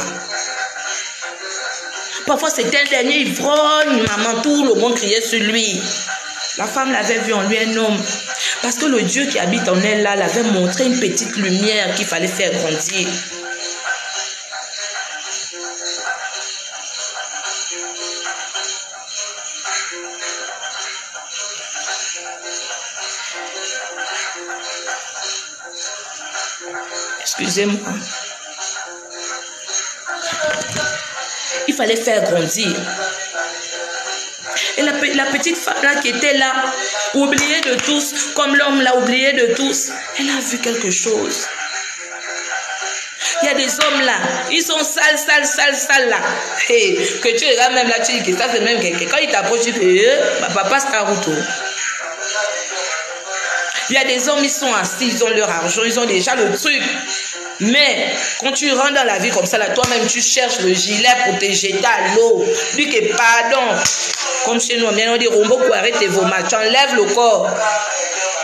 Parfois, c'était un dernier ivrogne. Maman, tout le monde criait sur lui. La femme l'avait vu en lui un homme. Parce que le Dieu qui habite en elle, là, l'avait montré une petite lumière qu'il fallait faire grandir. Excusez-moi. Il fallait faire grandir. Et la petite femme là qui était là, oubliée de tous, comme l'homme l'a oublié de tous, elle a vu quelque chose. Il y a des hommes là, ils sont sales là. Hey, que tu regardes même là, tu dis que ça c'est même quelqu'un. Quand il t'approche, tu fais, papa, c'est ta route. Il y a des hommes, ils sont assis, ils ont leur argent, ils ont déjà le truc. Mais quand tu rentres dans la vie comme ça, là, toi-même, tu cherches le gilet pour te jeter à l'eau. Lui qui pardon. Comme chez nous, on dit Rombo pour arrêter vos matchs. Tu enlèves le corps.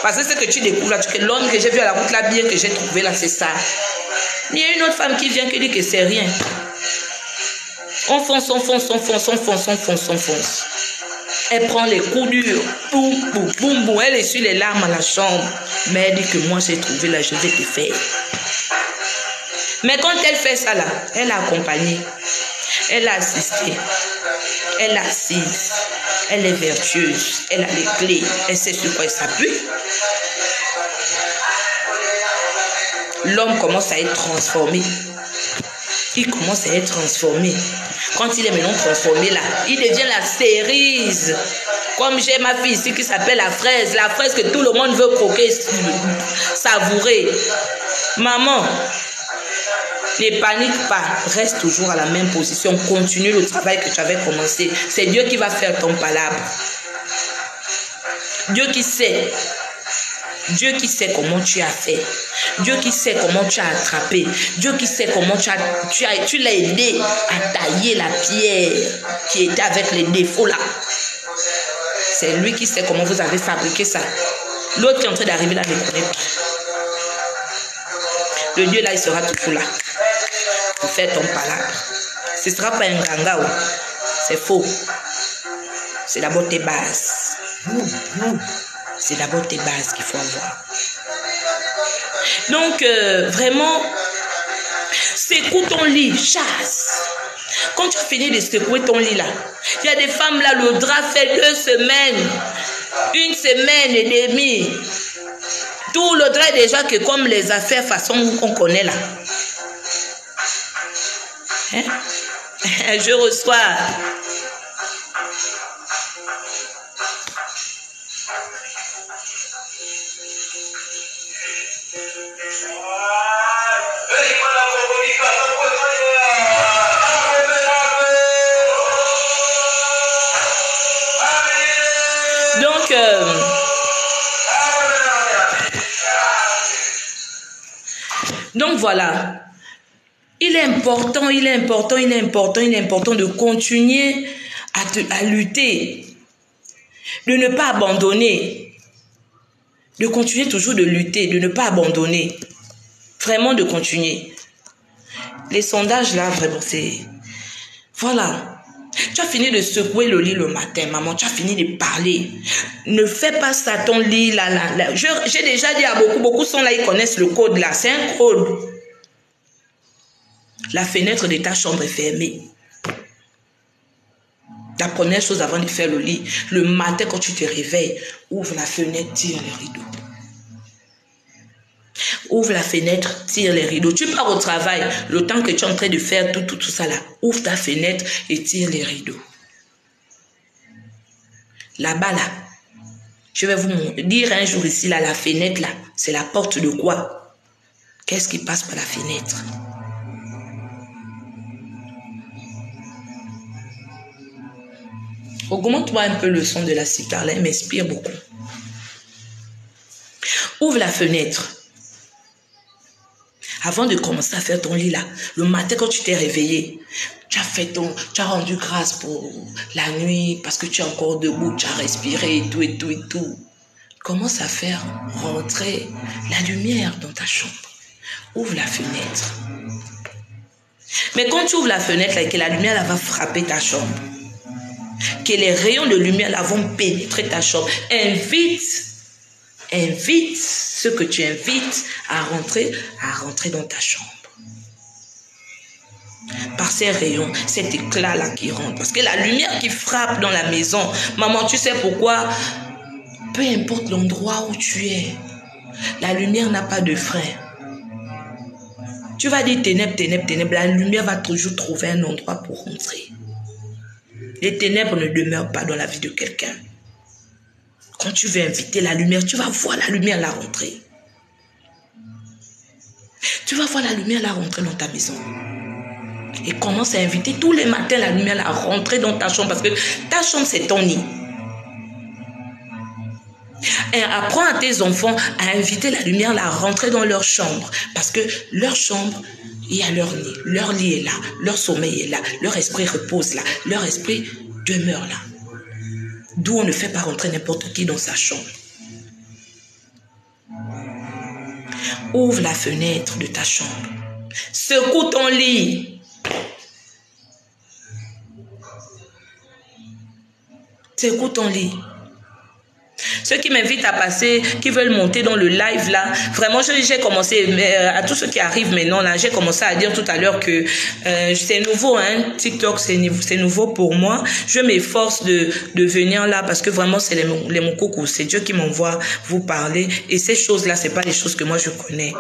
Parce que ce que tu découvres là, l'homme que j'ai vu à la route là, bien que j'ai trouvé là, c'est ça. Il y a une autre femme qui vient qui dit que c'est rien. On fonce. Elle prend les coups durs. Boum. Elle essuie les larmes à la chambre. Mais elle dit que moi j'ai trouvé là, je vais te faire. Mais quand elle fait ça là, elle a accompagné. Elle a assisté. Elle a assise. Elle est vertueuse. Elle a les clés. Elle sait sur quoi elle s'appuie. L'homme commence à être transformé. Il commence à être transformé. Quand il est maintenant transformé là, il devient la cerise. Comme j'ai ma fille ici qui s'appelle la fraise que tout le monde veut croquer, savourer. Maman, ne panique pas, reste toujours à la même position, continue le travail que tu avais commencé. C'est Dieu qui va faire ton palabre. Dieu qui sait comment tu as fait. Dieu qui sait comment tu as attrapé. Dieu qui sait comment tu l'as aidé à tailler la pierre qui était avec les défauts là. C'est lui qui sait comment vous avez fabriqué ça. L'autre qui est en train d'arriver là ne connaît pas. Le Dieu là, il sera toujours là pour faire ton palabre. Ce ne sera pas un ganga. C'est faux. C'est d'abord tes bases. C'est d'abord tes bases qu'il faut avoir. Donc, vraiment, secoue ton lit, chasse. Quand tu as fini de secouer ton lit là, il y a des femmes là, le drap fait 2 semaines, 1 semaine et demie. Tout le drap est déjà que comme les affaires façon qu'on connaît là. Hein? Je reçois. Donc voilà, il est important de continuer à lutter, de ne pas abandonner, de continuer toujours de lutter, de ne pas abandonner, vraiment de continuer. Les sondages là, vraiment c'est... Voilà. Tu as fini de secouer le lit le matin, maman, tu as fini de parler. Ne fais pas ça ton lit là. J'ai déjà dit à beaucoup sont là, ils connaissent le code là. C'est un code. La fenêtre de ta chambre est fermée. La première chose avant de faire le lit, le matin quand tu te réveilles, ouvre la fenêtre, tire les rideaux. Ouvre la fenêtre, tire les rideaux. Tu pars au travail, le temps que tu es en train de faire tout ça là. Ouvre ta fenêtre et tire les rideaux. Là-bas là, je vais vous dire un jour ici là, la fenêtre là, c'est la porte de quoi? Qu'est-ce qui passe par la fenêtre? Augmente-moi un peu le son de la cithare là, elle m'inspire beaucoup. Ouvre la fenêtre. Avant de commencer à faire ton lit là, le matin quand tu t'es réveillé, tu as rendu grâce pour la nuit parce que tu es encore debout, tu as respiré et tout. Commence à faire rentrer la lumière dans ta chambre. Ouvre la fenêtre. Mais quand tu ouvres la fenêtre là, que la lumière là va frapper ta chambre, que les rayons de lumière là vont pénétrer ta chambre, invite ceux que tu invites à rentrer dans ta chambre. Par ces rayons, cet éclat-là qui rentre. Parce que la lumière qui frappe dans la maison, maman, tu sais pourquoi? Peu importe l'endroit où tu es, la lumière n'a pas de frein. Tu vas dire ténèbres, la lumière va toujours trouver un endroit pour rentrer. Les ténèbres ne demeurent pas dans la vie de quelqu'un. Quand tu veux inviter la lumière, tu vas voir la lumière la rentrer. Tu vas voir la lumière la rentrer dans ta maison. Et commence à inviter tous les matins la lumière la rentrer dans ta chambre parce que ta chambre c'est ton nid. Et apprends à tes enfants à inviter la lumière la rentrer dans leur chambre parce que leur chambre, il y a leur nid. Leur lit est là, leur sommeil est là, leur esprit repose là, leur esprit demeure là. D'où on ne fait pas rentrer n'importe qui dans sa chambre. Ouvre la fenêtre de ta chambre. Secoue ton lit. Secoue ton lit. Ceux qui m'invitent à passer, qui veulent monter dans le live là, vraiment, j'ai commencé, à tous ceux qui arrivent maintenant là, j'ai commencé à dire tout à l'heure que c'est nouveau, hein, TikTok, c'est nouveau pour moi. Je m'efforce de venir là parce que vraiment, c'est les Mukoko, c'est Dieu qui m'envoie vous parler. Et ces choses-là, c'est pas les choses que moi je connais.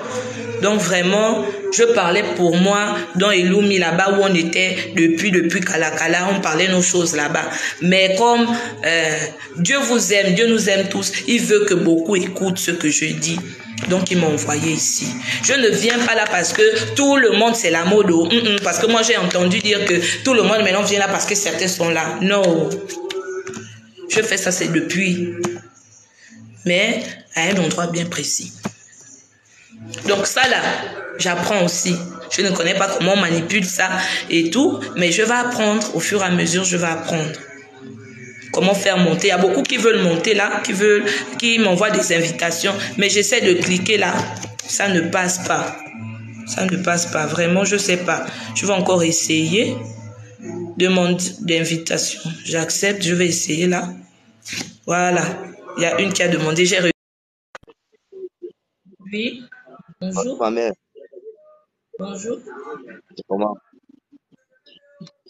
Donc vraiment, je parlais pour moi dans Elumi là-bas où on était depuis Kalakala, on parlait nos choses là-bas. Mais comme Dieu vous aime, Dieu nous aime tous, il veut que beaucoup écoutent ce que je dis. Donc il m'a envoyé ici. Je ne viens pas là parce que tout le monde c'est la mode. Parce que moi j'ai entendu dire que tout le monde maintenant vient là parce que certains sont là. Non. Je fais ça c'est depuis. Mais à un endroit bien précis. Donc ça là, j'apprends aussi. Je ne connais pas comment on manipule ça et tout, mais je vais apprendre au fur et à mesure, je vais apprendre. Comment faire monter. Il y a beaucoup qui veulent monter là, qui m'envoient des invitations, mais j'essaie de cliquer là. Ça ne passe pas. Ça ne passe pas. Vraiment, je ne sais pas. Je vais encore essayer. Demande d'invitation. J'accepte, je vais essayer là. Voilà. Il y a une qui a demandé. J'ai réussi. Oui. Bonjour. Ma mère. Bonjour. Comment?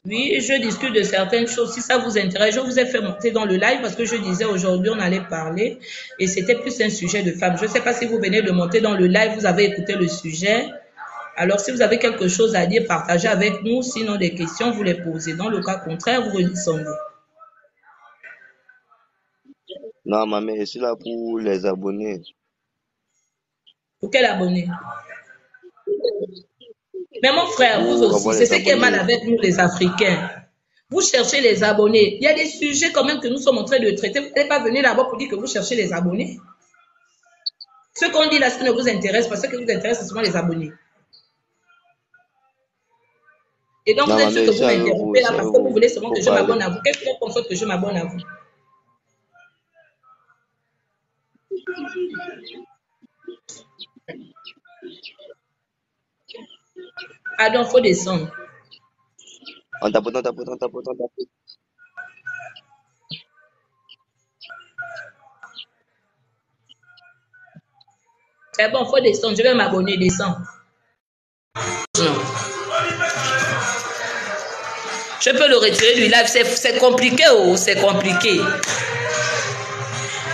Oui, je discute de certaines choses. Si ça vous intéresse, je vous ai fait monter dans le live parce que je disais aujourd'hui, on allait parler et c'était plus un sujet de femme. Je ne sais pas si vous venez de monter dans le live, vous avez écouté le sujet. Alors, si vous avez quelque chose à dire, partagez avec nous. Sinon, des questions, vous les posez. Dans le cas contraire, vous redescendez. Non, ma mère, je suis là pour les abonnés. Pour quel abonné? Mais mon frère, vous aussi, c'est ce qui est mal avec nous les Africains. Vous cherchez les abonnés. Il y a des sujets quand même que nous sommes en train de traiter. Vous n'allez pas venir là-bas pour dire que vous cherchez les abonnés. Ce qu'on dit là, ça ne vous intéresse pas. Ce qui vous intéresse, c'est souvent les abonnés. Et donc, Non, vous êtes sûr que vous m'interrompez là parce que vous voulez seulement que je m'abonne à vous. Qu'est-ce qui fait en sorte que je m'abonne à vous? Ah donc, il faut descendre. On tapote. C'est bon, il faut descendre. Je vais m'abonner, descends. Non. Je peux le retirer du live. C'est compliqué, oh, c'est compliqué.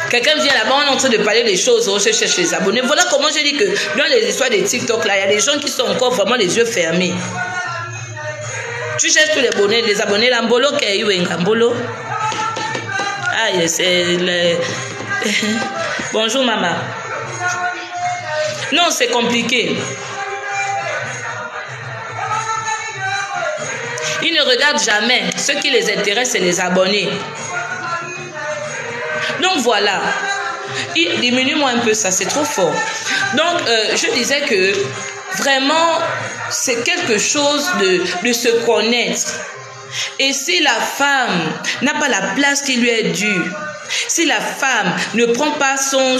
Quelqu'un vient là-bas, on est en train de parler des choses, oh, je cherche les abonnés. Voilà comment je dis que dans les histoires de TikTok, là, il y a des gens qui sont encore vraiment les yeux fermés. Tu cherches tous les abonnés, là, Mbolo, Mbolo. Ah, c'est le... Bonjour, maman. Non, c'est compliqué. Ils ne regardent jamais. Ce qui les intéresse, c'est les abonnés. Donc voilà. Diminue-moi un peu ça, c'est trop fort. Donc, je disais que vraiment, c'est quelque chose de se connaître. Et si la femme n'a pas la place qui lui est due, si la femme ne prend pas son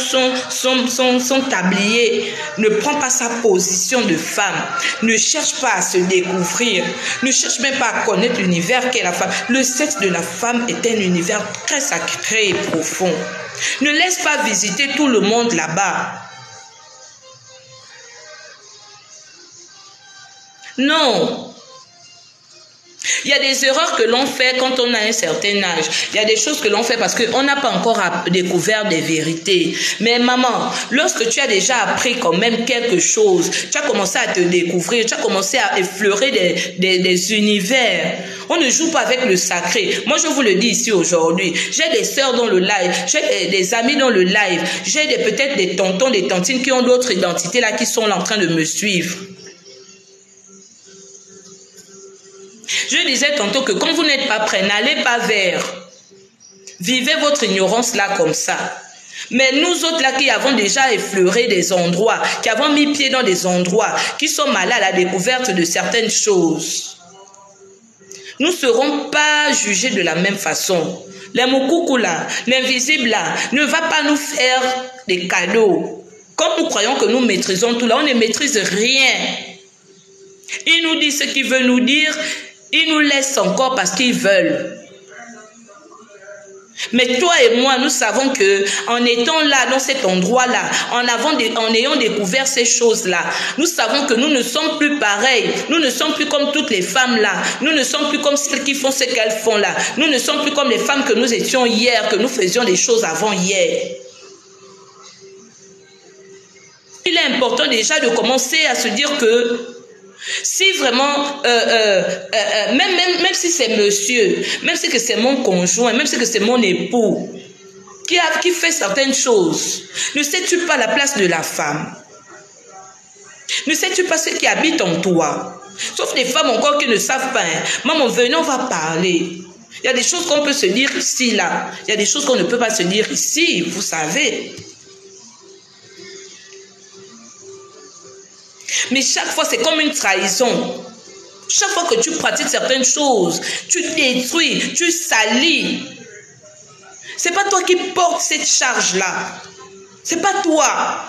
tablier, ne prend pas sa position de femme, ne cherche pas à se découvrir, ne cherche même pas à connaître l'univers qu'est la femme. Le sexe de la femme est un univers très sacré et profond. Ne laisse pas visiter tout le monde là-bas. Non. Il y a des erreurs que l'on fait quand on a un certain âge. Il y a des choses que l'on fait parce qu'on n'a pas encore découvert des vérités. Mais maman, lorsque tu as déjà appris quand même quelque chose, tu as commencé à te découvrir, tu as commencé à effleurer des univers. On ne joue pas avec le sacré. Moi, je vous le dis ici aujourd'hui. J'ai des sœurs dans le live, j'ai des amis dans le live, j'ai peut-être des tontons, des tantines qui ont d'autres identités là, qui sont là en train de me suivre. Je disais tantôt que quand vous n'êtes pas prêt, n'allez pas vers. Vivez votre ignorance là comme ça. Mais nous autres là qui avons déjà effleuré des endroits, qui avons mis pied dans des endroits, qui sommes allés à la découverte de certaines choses, nous ne serons pas jugés de la même façon. Les Mukoko là, l'invisible là, ne va pas nous faire des cadeaux. Comme nous croyons que nous maîtrisons tout là, on ne maîtrise rien. Il nous dit ce qu'il veut nous dire. Ils nous laissent encore parce qu'ils veulent. Mais toi et moi, nous savons que en étant là, dans cet endroit-là, en ayant découvert ces choses-là, nous savons que nous ne sommes plus pareils. Nous ne sommes plus comme toutes les femmes-là. Nous ne sommes plus comme celles qui font ce qu'elles font là. Nous ne sommes plus comme les femmes que nous étions hier, que nous faisions des choses avant hier. Il est important déjà de commencer à se dire que si vraiment, même si c'est monsieur, même si que c'est mon conjoint, même si que c'est mon époux qui fait certaines choses, ne sais-tu pas la place de la femme? Ne sais-tu pas ce qui habite en toi? Sauf les femmes encore qui ne savent pas. Hein. Maman, venez, on va parler. Il y a des choses qu'on peut se dire ici, là. Il y a des choses qu'on ne peut pas se dire ici, vous savez. Mais chaque fois, c'est comme une trahison. Chaque fois que tu pratiques certaines choses, tu détruis, tu salis. C'est pas toi qui portes cette charge-là. C'est pas toi.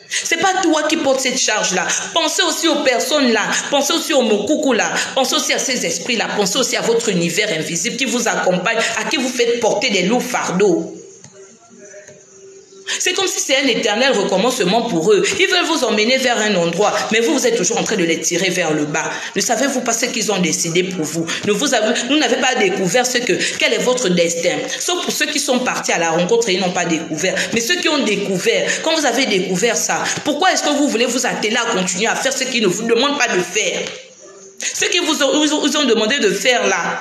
C'est pas toi qui portes cette charge-là. Pensez aussi aux personnes-là. Pensez aussi aux mokoukou-là. Pensez aussi à ces esprits-là. Pensez aussi à votre univers invisible qui vous accompagne, à qui vous faites porter des lourds fardeaux. C'est comme si c'est un éternel recommencement pour eux. Ils veulent vous emmener vers un endroit, mais vous êtes toujours en train de les tirer vers le bas. Ne savez-vous pas ce qu'ils ont décidé pour vous? Vous n'avez pas découvert quel est votre destin. Sauf pour ceux qui sont partis à la rencontre et ils n'ont pas découvert. Mais ceux qui ont découvert, quand vous avez découvert ça, pourquoi est-ce que vous voulez vous atteler à continuer à faire ce qu'ils ne vous demandent pas de faire? Ce qu'ils vous ont demandé de faire là,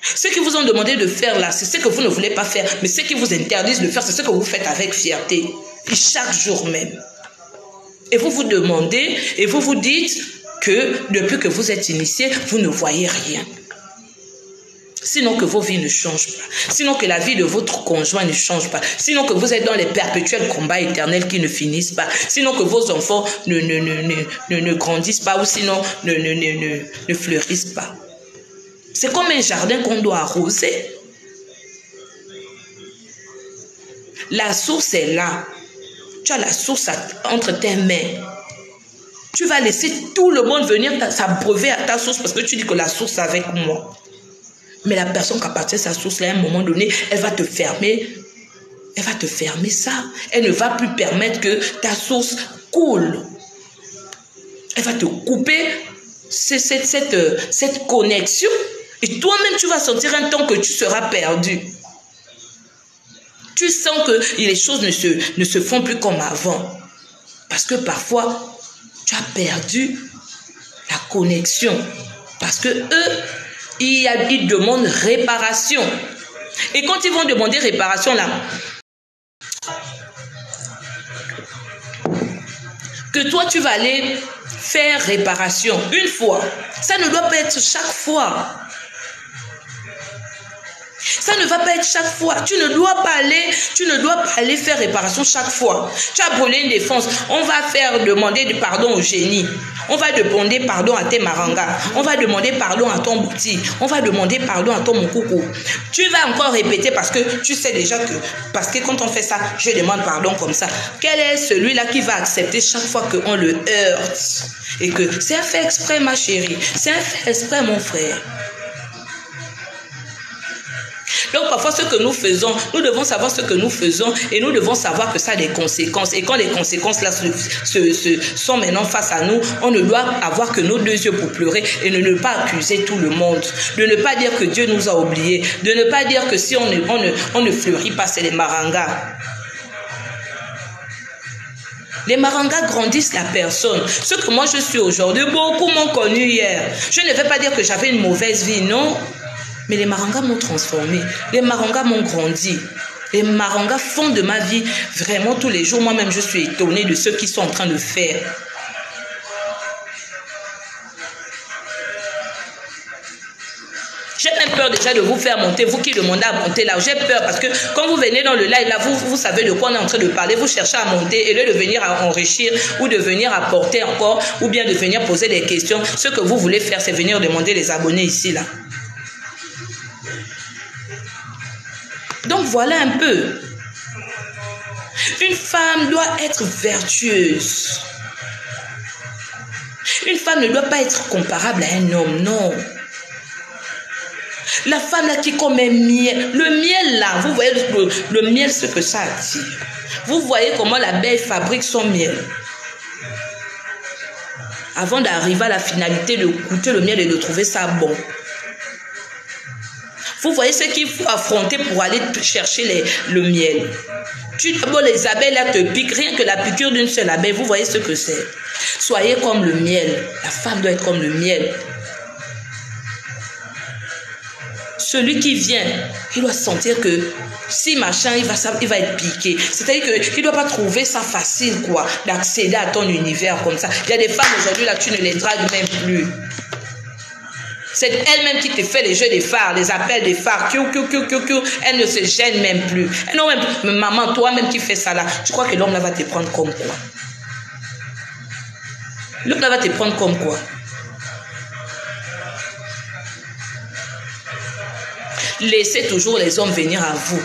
ce qu'ils vous ont demandé de faire là, c'est ce que vous ne voulez pas faire. Mais ce qu'ils vous interdisent de faire, c'est ce que vous faites avec fierté. Et chaque jour même. Et vous vous demandez, et vous vous dites que depuis que vous êtes initié, vous ne voyez rien. Sinon que vos vies ne changent pas. Sinon que la vie de votre conjoint ne change pas. Sinon que vous êtes dans les perpétuels combats éternels qui ne finissent pas. Sinon que vos enfants ne grandissent pas. Ou sinon ne fleurissent pas. C'est comme un jardin qu'on doit arroser. La source est là. Tu as la source entre tes mains. Tu vas laisser tout le monde venir s'abreuver à ta source parce que tu dis que la source est avec moi. Mais la personne qui appartient à sa source, là, à un moment donné, elle va te fermer. Elle va te fermer ça. Elle ne va plus permettre que ta source coule. Elle va te couper cette connexion. Et toi-même, tu vas sentir un temps que tu seras perdu. Tu sens que les choses ne se font plus comme avant. Parce que parfois, tu as perdu la connexion. Parce que eux, ils demandent réparation. Et quand ils vont demander réparation, là, que toi, tu vas aller faire réparation une fois. Ça ne doit pas être chaque fois. Ça ne va pas être chaque fois. Tu ne dois pas aller faire réparation chaque fois. Tu as brûlé une défense. On va demander pardon au génie. On va demander pardon à tes marangas. On va demander pardon à ton bouti. On va demander pardon à ton moukoukou. Tu vas encore répéter parce que tu sais déjà que, parce que quand on fait ça, je demande pardon comme ça. Quel est celui-là qui va accepter chaque fois qu'on le heurte? Et que c'est un fait exprès, ma chérie. C'est un fait exprès, mon frère. Donc parfois ce que nous faisons, nous devons savoir ce que nous faisons et nous devons savoir que ça a des conséquences. Et quand les conséquences là sont maintenant face à nous, on ne doit avoir que nos deux yeux pour pleurer et ne pas accuser tout le monde. De ne pas dire que Dieu nous a oubliés. De ne pas dire que si on ne fleurit pas, c'est les marangas. Les marangas grandissent la personne. Ce que moi je suis aujourd'hui, beaucoup m'ont connu hier. Je ne vais pas dire que j'avais une mauvaise vie, non. Mais les marangas m'ont transformé. Les marangas m'ont grandi. Les marangas font de ma vie vraiment tous les jours. Moi-même, je suis étonnée de ce qu'ils sont en train de faire. J'ai même peur déjà de vous faire monter, vous qui demandez à monter là. J'ai peur parce que quand vous venez dans le live là, vous savez de quoi on est en train de parler. Vous cherchez à monter et lieu de venir à enrichir ou de venir apporter encore ou bien de venir poser des questions. Ce que vous voulez faire, c'est venir demander les abonnés ici là. Donc voilà un peu. Une femme doit être vertueuse. Une femme ne doit pas être comparable à un homme, non. La femme là qui comme un miel. Le miel là, vous voyez le miel, ce que ça attire. Vous voyez comment l'abeille fabrique son miel. Avant d'arriver à la finalité de goûter le miel et de trouver ça bon. Vous voyez ce qu'il faut affronter pour aller chercher le miel. D'abord, les abeilles là te piquent, rien que la piqûre d'une seule abeille, vous voyez ce que c'est. Soyez comme le miel. La femme doit être comme le miel. Celui qui vient, il doit sentir que si machin, il va être piqué. C'est-à-dire qu'il ne doit pas trouver ça facile, quoi, d'accéder à ton univers comme ça. Il y a des femmes aujourd'hui là, tu ne les dragues même plus. C'est elle-même qui te fait les jeux des phares, les appels des phares. Elle ne se gêne même plus. Non, même, maman, toi-même qui fais ça là, tu crois que l'homme là va te prendre comme quoi? L'homme là va te prendre comme quoi? Laissez toujours les hommes venir à vous.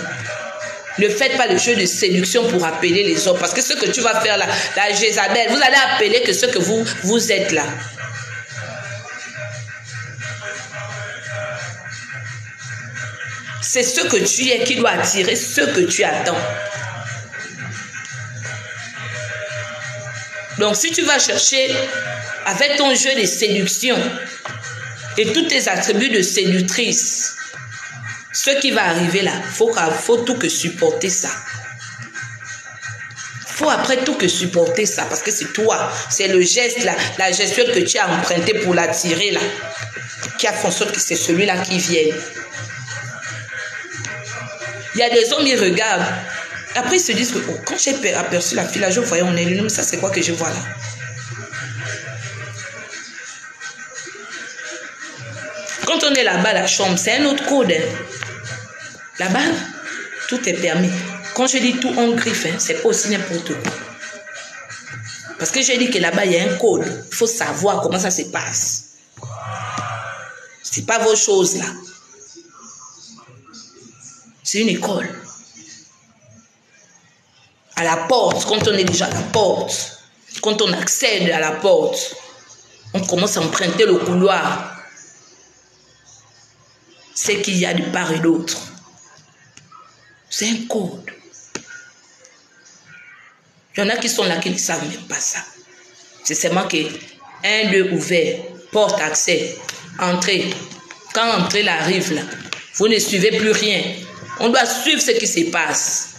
Ne faites pas le jeu de séduction pour appeler les hommes. Parce que ce que tu vas faire là, la Jézabel, vous allez appeler que ce que vous êtes là. C'est ce que tu es qui doit attirer ce que tu attends. Donc si tu vas chercher avec ton jeu de séduction et tous tes attributs de séductrice, ce qui va arriver là, faut tout que supporter ça. Faut après tout que supporter ça, parce que c'est toi, c'est le geste là, la gestuelle que tu as emprunté pour l'attirer là, qui a fait en sorte que c'est celui-là qui vient. Il y a des hommes, ils regardent, après ils se disent que oh, quand j'ai aperçu la fille là, je voyais on est mais ça c'est quoi que je vois là? Quand on est là-bas, la chambre, c'est un autre code. Hein. Là-bas, tout est permis. Quand je dis tout en griffe, hein, c'est pas aussi n'importe quoi. Parce que j'ai dit que là-bas, il y a un code. Il faut savoir comment ça se passe. C'est pas vos choses là. C'est une école. À la porte, quand on est déjà à la porte, quand on accède à la porte, on commence à emprunter le couloir. C'est qu'il y a de part et d'autre. C'est un code. Il y en a qui sont là qui ne savent même pas ça. C'est seulement que 1, 2 ouvert, porte, accès, entrée. Quand entrée arrive là, vous ne suivez plus rien. On doit suivre ce qui se passe.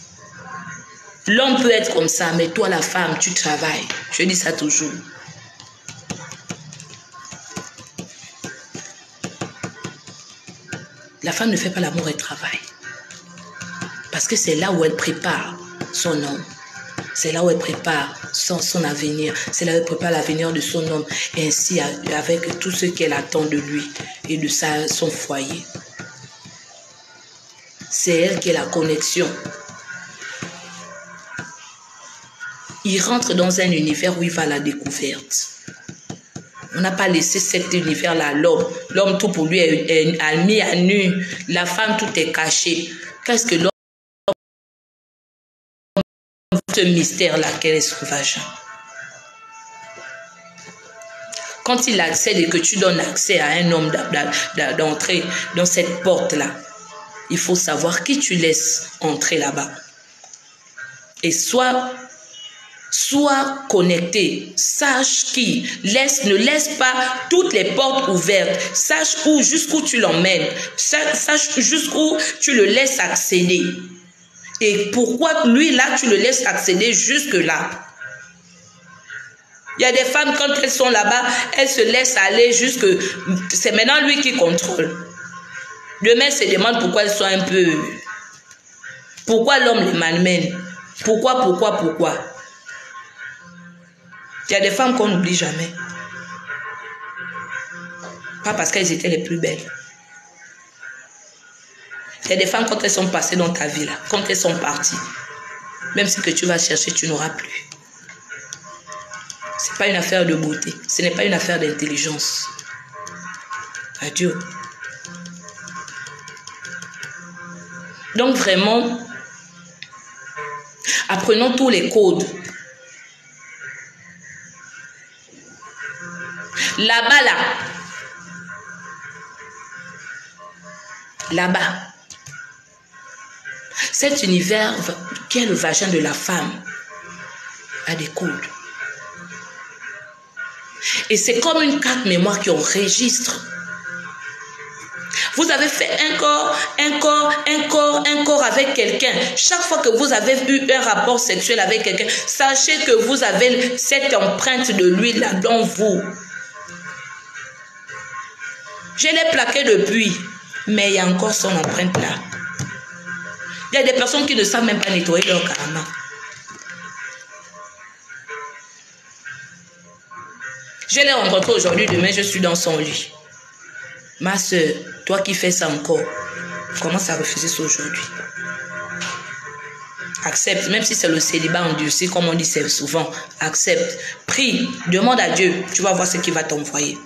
L'homme peut être comme ça, mais toi la femme, tu travailles. Je dis ça toujours. La femme ne fait pas l'amour, elle travaille. Parce que c'est là où elle prépare son homme. C'est là où elle prépare son avenir. C'est là où elle prépare l'avenir de son homme. Et ainsi, avec tout ce qu'elle attend de lui et de son foyer. C'est elle qui est la connexion. Il rentre dans un univers où il va à la découverte. On n'a pas laissé cet univers-là à l'homme. L'homme, tout pour lui est mis à nu. La femme, tout est caché. Qu'est-ce que l'homme... Ce mystère-là, quel est sauvage. Quand il accède et que tu donnes accès à un homme d'entrer dans cette porte-là, il faut savoir qui tu laisses entrer là-bas. Et sois connecté. Sache qui. Ne laisse pas toutes les portes ouvertes. Sache jusqu'où tu l'emmènes. Sache jusqu'où tu le laisses accéder. Et pourquoi lui là, tu le laisses accéder jusque-là. Il y a des femmes, quand elles sont là-bas, elles se laissent aller jusque... C'est maintenant lui qui contrôle. Demain, elles se demandent pourquoi elles sont un peu... Pourquoi l'homme les malmène? Pourquoi? Il y a des femmes qu'on n'oublie jamais. Pas parce qu'elles étaient les plus belles. Il y a des femmes, quand elles sont passées dans ta vie, là, quand elles sont parties, même ce que tu vas chercher, tu n'auras plus. Ce n'est pas une affaire de beauté. Ce n'est pas une affaire d'intelligence. Adieu. Donc vraiment, apprenons tous les codes. Là-bas, là, là-bas, cet univers qui est le vagin de la femme a des codes. Et c'est comme une carte mémoire qui enregistre. Vous avez fait un corps avec quelqu'un. Chaque fois que vous avez eu un rapport sexuel avec quelqu'un, sachez que vous avez cette empreinte de lui là dans vous. Je l'ai plaqué depuis, mais il y a encore son empreinte là. Il y a des personnes qui ne savent même pas nettoyer leur karma. Je l'ai rencontré aujourd'hui, demain je suis dans son lit. Ma soeur, toi qui fais ça encore, commence à refuser ça aujourd'hui. Accepte, même si c'est le célibat endurci, comme on dit souvent, accepte, prie, demande à Dieu, tu vas voir ce qu'il va t'envoyer.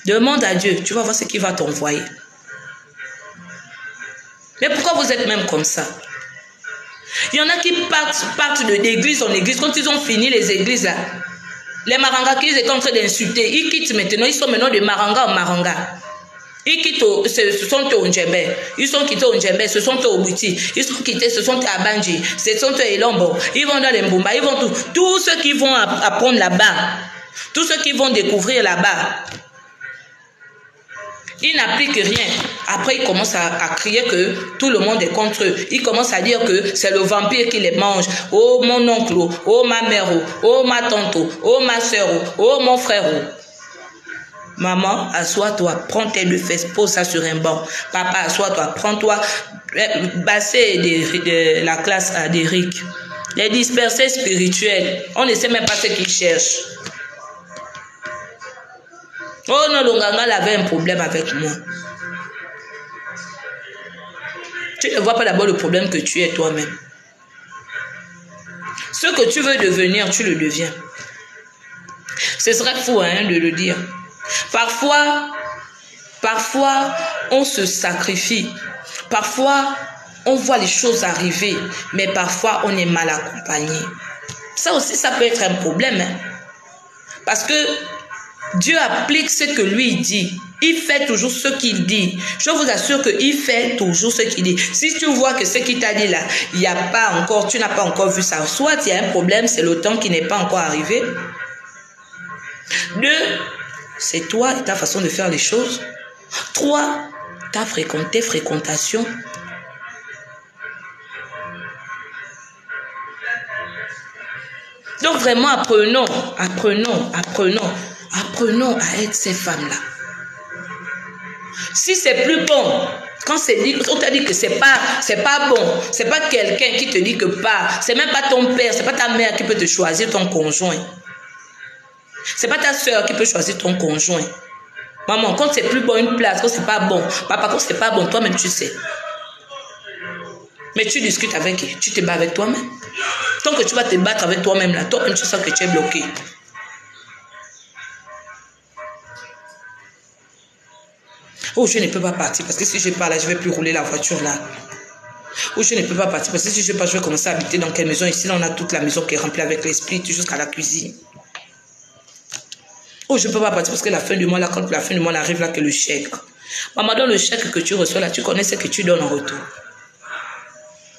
Demande à Dieu, tu vas voir ce qu'il va t'envoyer. Mais pourquoi vous êtes même comme ça? Il y en a qui partent d'église en église. Quand ils ont fini les églises là, les marangas qu'ils étaient en train d'insulter, ils quittent maintenant, ils sont maintenant de maranga en maranga. Ils quittent, ce sont au Ndjembe, ils sont quittés au Ndjembe, ce sont au Bouti, ils sont quittés, ce sont à Bandji, ce sont à Elombo, ils vont dans les Mbumba, ils vont tous ceux qui vont apprendre là-bas, tous ceux qui vont découvrir là-bas. Ils n'appliquent rien. Après, ils commencent à crier que tout le monde est contre eux. Ils commencent à dire que c'est le vampire qui les mange. Oh mon oncle, oh ma mère, oh ma tante, oh ma soeur, oh mon frère. Maman, assois-toi, prends tes deux fesses, pose ça sur un banc. Papa, assois-toi, prends-toi, basser de la classe à d'Eric. Les dispersés spirituels, on ne sait même pas ce qu'ils cherchent. Oh non, Longanga avait un problème avec moi. Tu ne vois pas d'abord le problème que tu es toi-même. Ce que tu veux devenir, tu le deviens. Ce serait fou hein, de le dire. Parfois, on se sacrifie. Parfois, on voit les choses arriver. Mais parfois, on est mal accompagné. Ça aussi, ça peut être un problème. Hein. Parce que Dieu applique ce que lui dit. Il fait toujours ce qu'il dit. Je vous assure qu'il fait toujours ce qu'il dit. Si tu vois que ce qu'il t'a dit là, il n'y a pas encore, tu n'as pas encore vu ça. Soit il y a un problème, c'est le temps qui n'est pas encore arrivé. 2, c'est toi et ta façon de faire les choses. 3, ta fréquentation. Donc vraiment apprenons à être ces femmes-là. Si c'est plus bon, quand on t'a dit que c'est pas bon, c'est pas quelqu'un qui te dit que pas, c'est même pas ton père, c'est pas ta mère qui peut te choisir ton conjoint. C'est pas ta soeur qui peut choisir ton conjoint. Maman, quand c'est plus bon une place, quand c'est pas bon, papa, quand c'est pas bon, toi-même tu sais. Mais tu discutes avec qui? Tu te bats avec toi-même. Tant que tu vas te battre avec toi-même là, toi-même tu sens que tu es bloqué. Oh, je ne peux pas partir parce que si je pars là, je ne vais plus rouler la voiture là. Oh, je ne peux pas partir parce que si je pars, je vais commencer à habiter dans quelle maison? Ici, là, on a toute la maison qui est remplie avec l'esprit jusqu'à la cuisine. Oh, je ne peux pas partir parce que la fin du mois là, quand la fin du mois arrive là, que le chèque. Maman, dans le chèque que tu reçois là, tu connais ce que tu donnes en retour.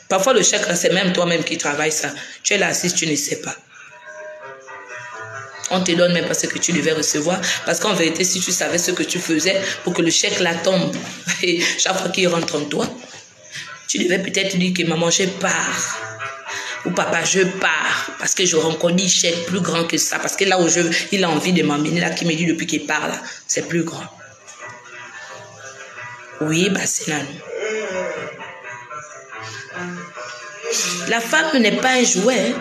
Parfois, le chèque là, c'est même toi-même qui travaille ça. Tu es là assis, tu ne sais pas. On te donne même pas ce que tu devais recevoir. Parce qu'en vérité, si tu savais ce que tu faisais pour que le chèque là tombe, et chaque fois qu'il rentre en toi, tu devais peut-être dire que maman, je pars. Ou papa, je pars. Parce que je rencontre un chèque plus grand que ça. Parce que là où il a envie de m'emmener, là, qui me dit depuis qu'il part là, c'est plus grand. Oui, bah c'est là. La femme n'est pas un jouet.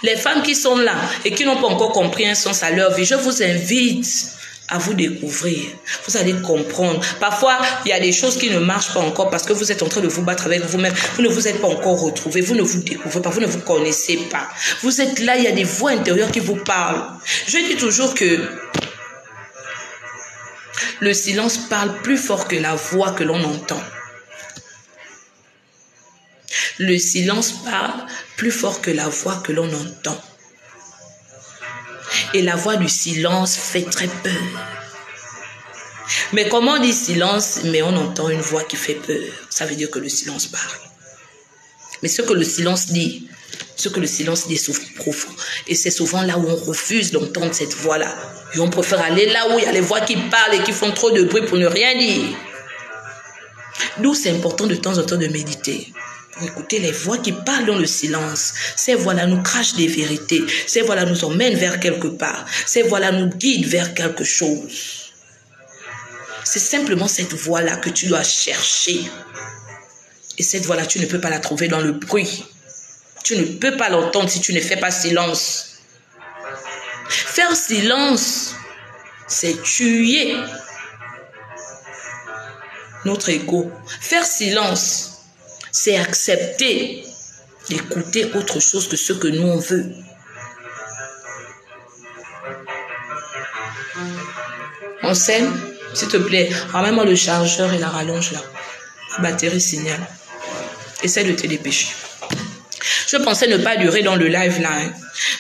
Les femmes qui sont là et qui n'ont pas encore compris un sens à leur vie, je vous invite à vous découvrir. Vous allez comprendre. Parfois, il y a des choses qui ne marchent pas encore parce que vous êtes en train de vous battre avec vous-même. Vous ne vous êtes pas encore retrouvés. Vous ne vous découvrez pas. Vous ne vous connaissez pas. Vous êtes là, il y a des voix intérieures qui vous parlent. Je dis toujours que le silence parle plus fort que la voix que l'on entend. Le silence parle plus fort que la voix que l'on entend. Et la voix du silence fait très peur. Mais comment on dit silence, mais on entend une voix qui fait peur. Ça veut dire que le silence parle. Mais ce que le silence dit est souvent profond. Et c'est souvent là où on refuse d'entendre cette voix-là. Et on préfère aller là où il y a les voix qui parlent et qui font trop de bruit pour ne rien dire. D'où c'est important de temps en temps de méditer. Pour écouter les voix qui parlent dans le silence. Ces voix-là nous crachent des vérités. Ces voix-là nous emmènent vers quelque part. Ces voix-là nous guident vers quelque chose. C'est simplement cette voix-là que tu dois chercher. Et cette voix-là, tu ne peux pas la trouver dans le bruit. Tu ne peux pas l'entendre si tu ne fais pas silence. Faire silence, c'est tuer notre ego. Faire silence, c'est accepter d'écouter autre chose que ce que nous on veut. On s'aime, s'il te plaît, ramène-moi le chargeur et la rallonge là. La batterie signale. Essaie de te dépêcher. Je pensais ne pas durer dans le live là. Hein.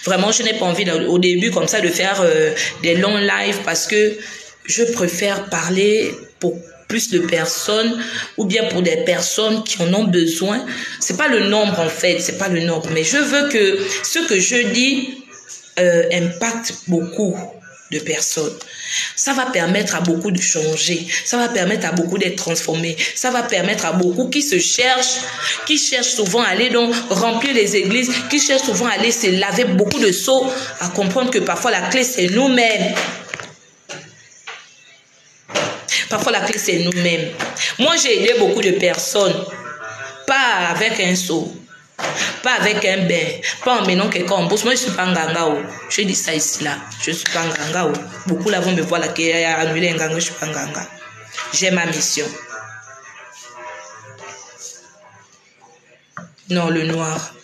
Vraiment, je n'ai pas envie au début comme ça de faire des longs lives parce que je préfère parler pour plus de personnes ou bien pour des personnes qui en ont besoin. C'est pas le nombre en fait, c'est pas le nombre. Mais je veux que ce que je dis impacte beaucoup de personnes. Ça va permettre à beaucoup de changer. Ça va permettre à beaucoup d'être transformés. Ça va permettre à beaucoup qui se cherchent, qui cherchent souvent à aller donc remplir les églises, qui cherchent souvent à aller se laver beaucoup de seaux, à comprendre que parfois la clé c'est nous-mêmes. Parfois la clé c'est nous-mêmes. Moi j'ai aidé beaucoup de personnes, pas avec un seau. Pas avec un bain, pas en menant quelqu'un en bourse. Moi, je ne suis pas nganga. Je dis ça ici, là. Je ne suis pas nganga. Beaucoup là vont me voir là qui a annulé un nganga. Je ne suis pas nganga. J'ai ma mission. Non, le noir.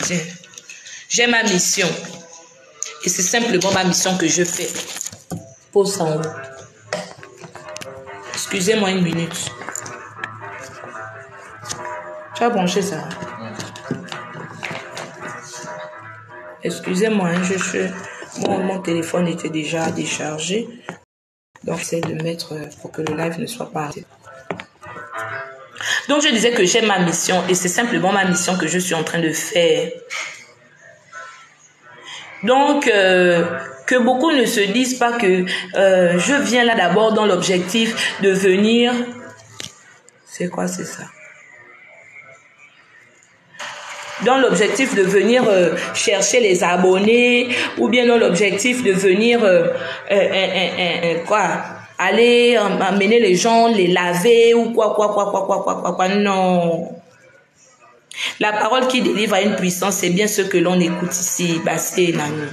Tiens. J'ai ma mission. Et c'est simplement ma mission que je fais. Pose ça en haut. Excusez-moi une minute. Tu as branché ça? Excusez-moi, mon téléphone était déjà déchargé. Donc, j'essaie de mettre pour que le live ne soit pas arrêté. Donc, je disais que j'ai ma mission et c'est simplement ma mission que je suis en train de faire. Donc, que beaucoup ne se disent pas que je viens là d'abord dans l'objectif de venir... C'est quoi, c'est ça? Dans l'objectif de venir chercher les abonnés ou bien dans l'objectif de venir aller amener les gens, les laver ou quoi. Non. La parole qui délivre à une puissance, c'est bien ce que l'on écoute ici. Bassé, Nani.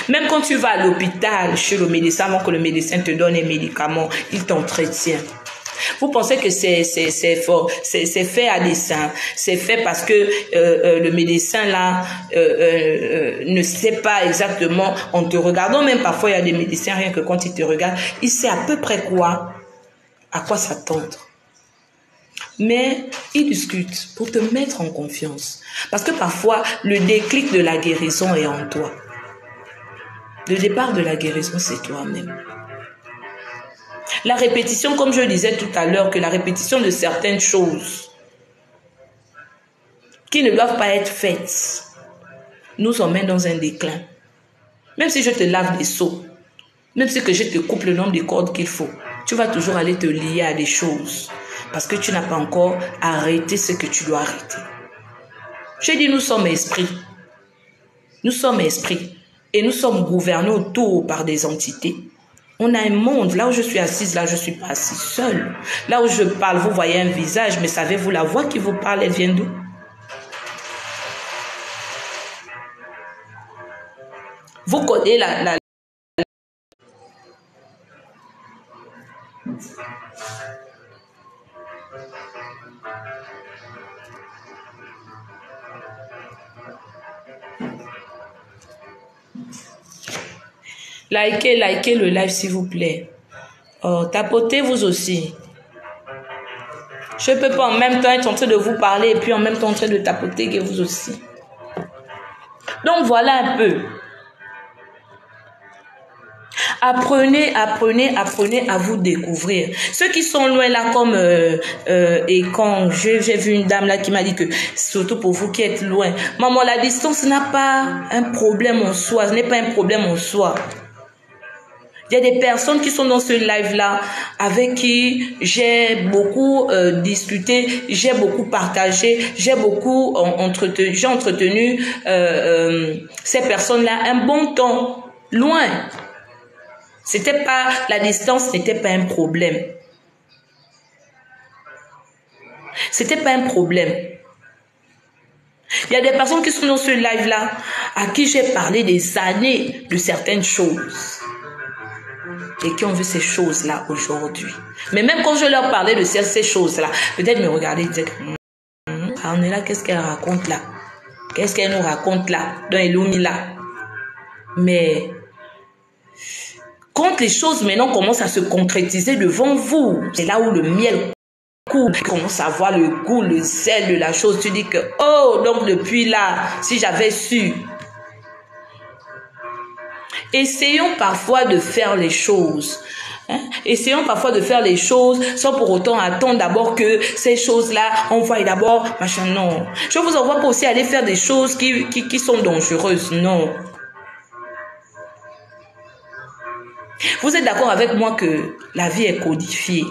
Même quand tu vas à l'hôpital chez le médecin, avant que le médecin te donne un médicament, il t'entretient. Vous pensez que c'est fait à dessein, c'est fait parce que le médecin là ne sait pas exactement, en te regardant, même parfois il y a des médecins, rien que quand ils te regardent, il sait à peu près à quoi s'attendre. Mais il discute pour te mettre en confiance. Parce que parfois, le déclic de la guérison est en toi. Le départ de la guérison, c'est toi-même. La répétition, comme je disais tout à l'heure, que la répétition de certaines choses qui ne doivent pas être faites nous emmène dans un déclin. Même si je te lave des seaux, même si que je te coupe le nombre de cordes qu'il faut, tu vas toujours aller te lier à des choses parce que tu n'as pas encore arrêté ce que tu dois arrêter. J'ai dit, nous sommes esprits. Nous sommes esprits et nous sommes gouvernés autour par des entités. On a un monde. Là où je suis assise, là, je ne suis pas assise seule. Là où je parle, vous voyez un visage, mais savez-vous, la voix qui vous parle, elle vient d'où? Vous connaissez la... Likez le live s'il vous plaît. Oh, tapotez vous aussi. Je ne peux pas en même temps être en train de vous parler et puis en même temps en train de tapoter que vous aussi. Donc voilà un peu. Apprenez à vous découvrir. Ceux qui sont loin là, comme et quand j'ai vu une dame là qui m'a dit que, surtout pour vous qui êtes loin, maman, la distance n'a pas un problème en soi, ce n'est pas un problème en soi. Il y a des personnes qui sont dans ce live-là avec qui j'ai beaucoup discuté, j'ai beaucoup partagé, j'ai beaucoup entretenu ces personnes-là un bon temps, loin. C'était pas, la distance n'était pas un problème. C'était pas un problème. Il y a des personnes qui sont dans ce live-là à qui j'ai parlé des années de certaines choses. Et qui ont vu ces choses-là aujourd'hui. Mais même quand je leur parlais de ces choses-là, peut-être me regarder et dire, on est là, qu'est-ce qu'elle raconte là? Qu'est-ce qu'elle nous raconte là? Dans Elumi là. Mais quand les choses maintenant commencent à se concrétiser devant vous, c'est là où le miel coule, tu commences à voir le goût, le sel de la chose. Tu dis que, oh, donc depuis là, si j'avais su. Essayons parfois de faire les choses. Essayons parfois de faire les choses sans pour autant attendre d'abord que ces choses-là, on voit d'abord, machin, non. Je vous envoie pas aussi aller faire des choses qui sont dangereuses, non. Vous êtes d'accord avec moi que la vie est codifiée.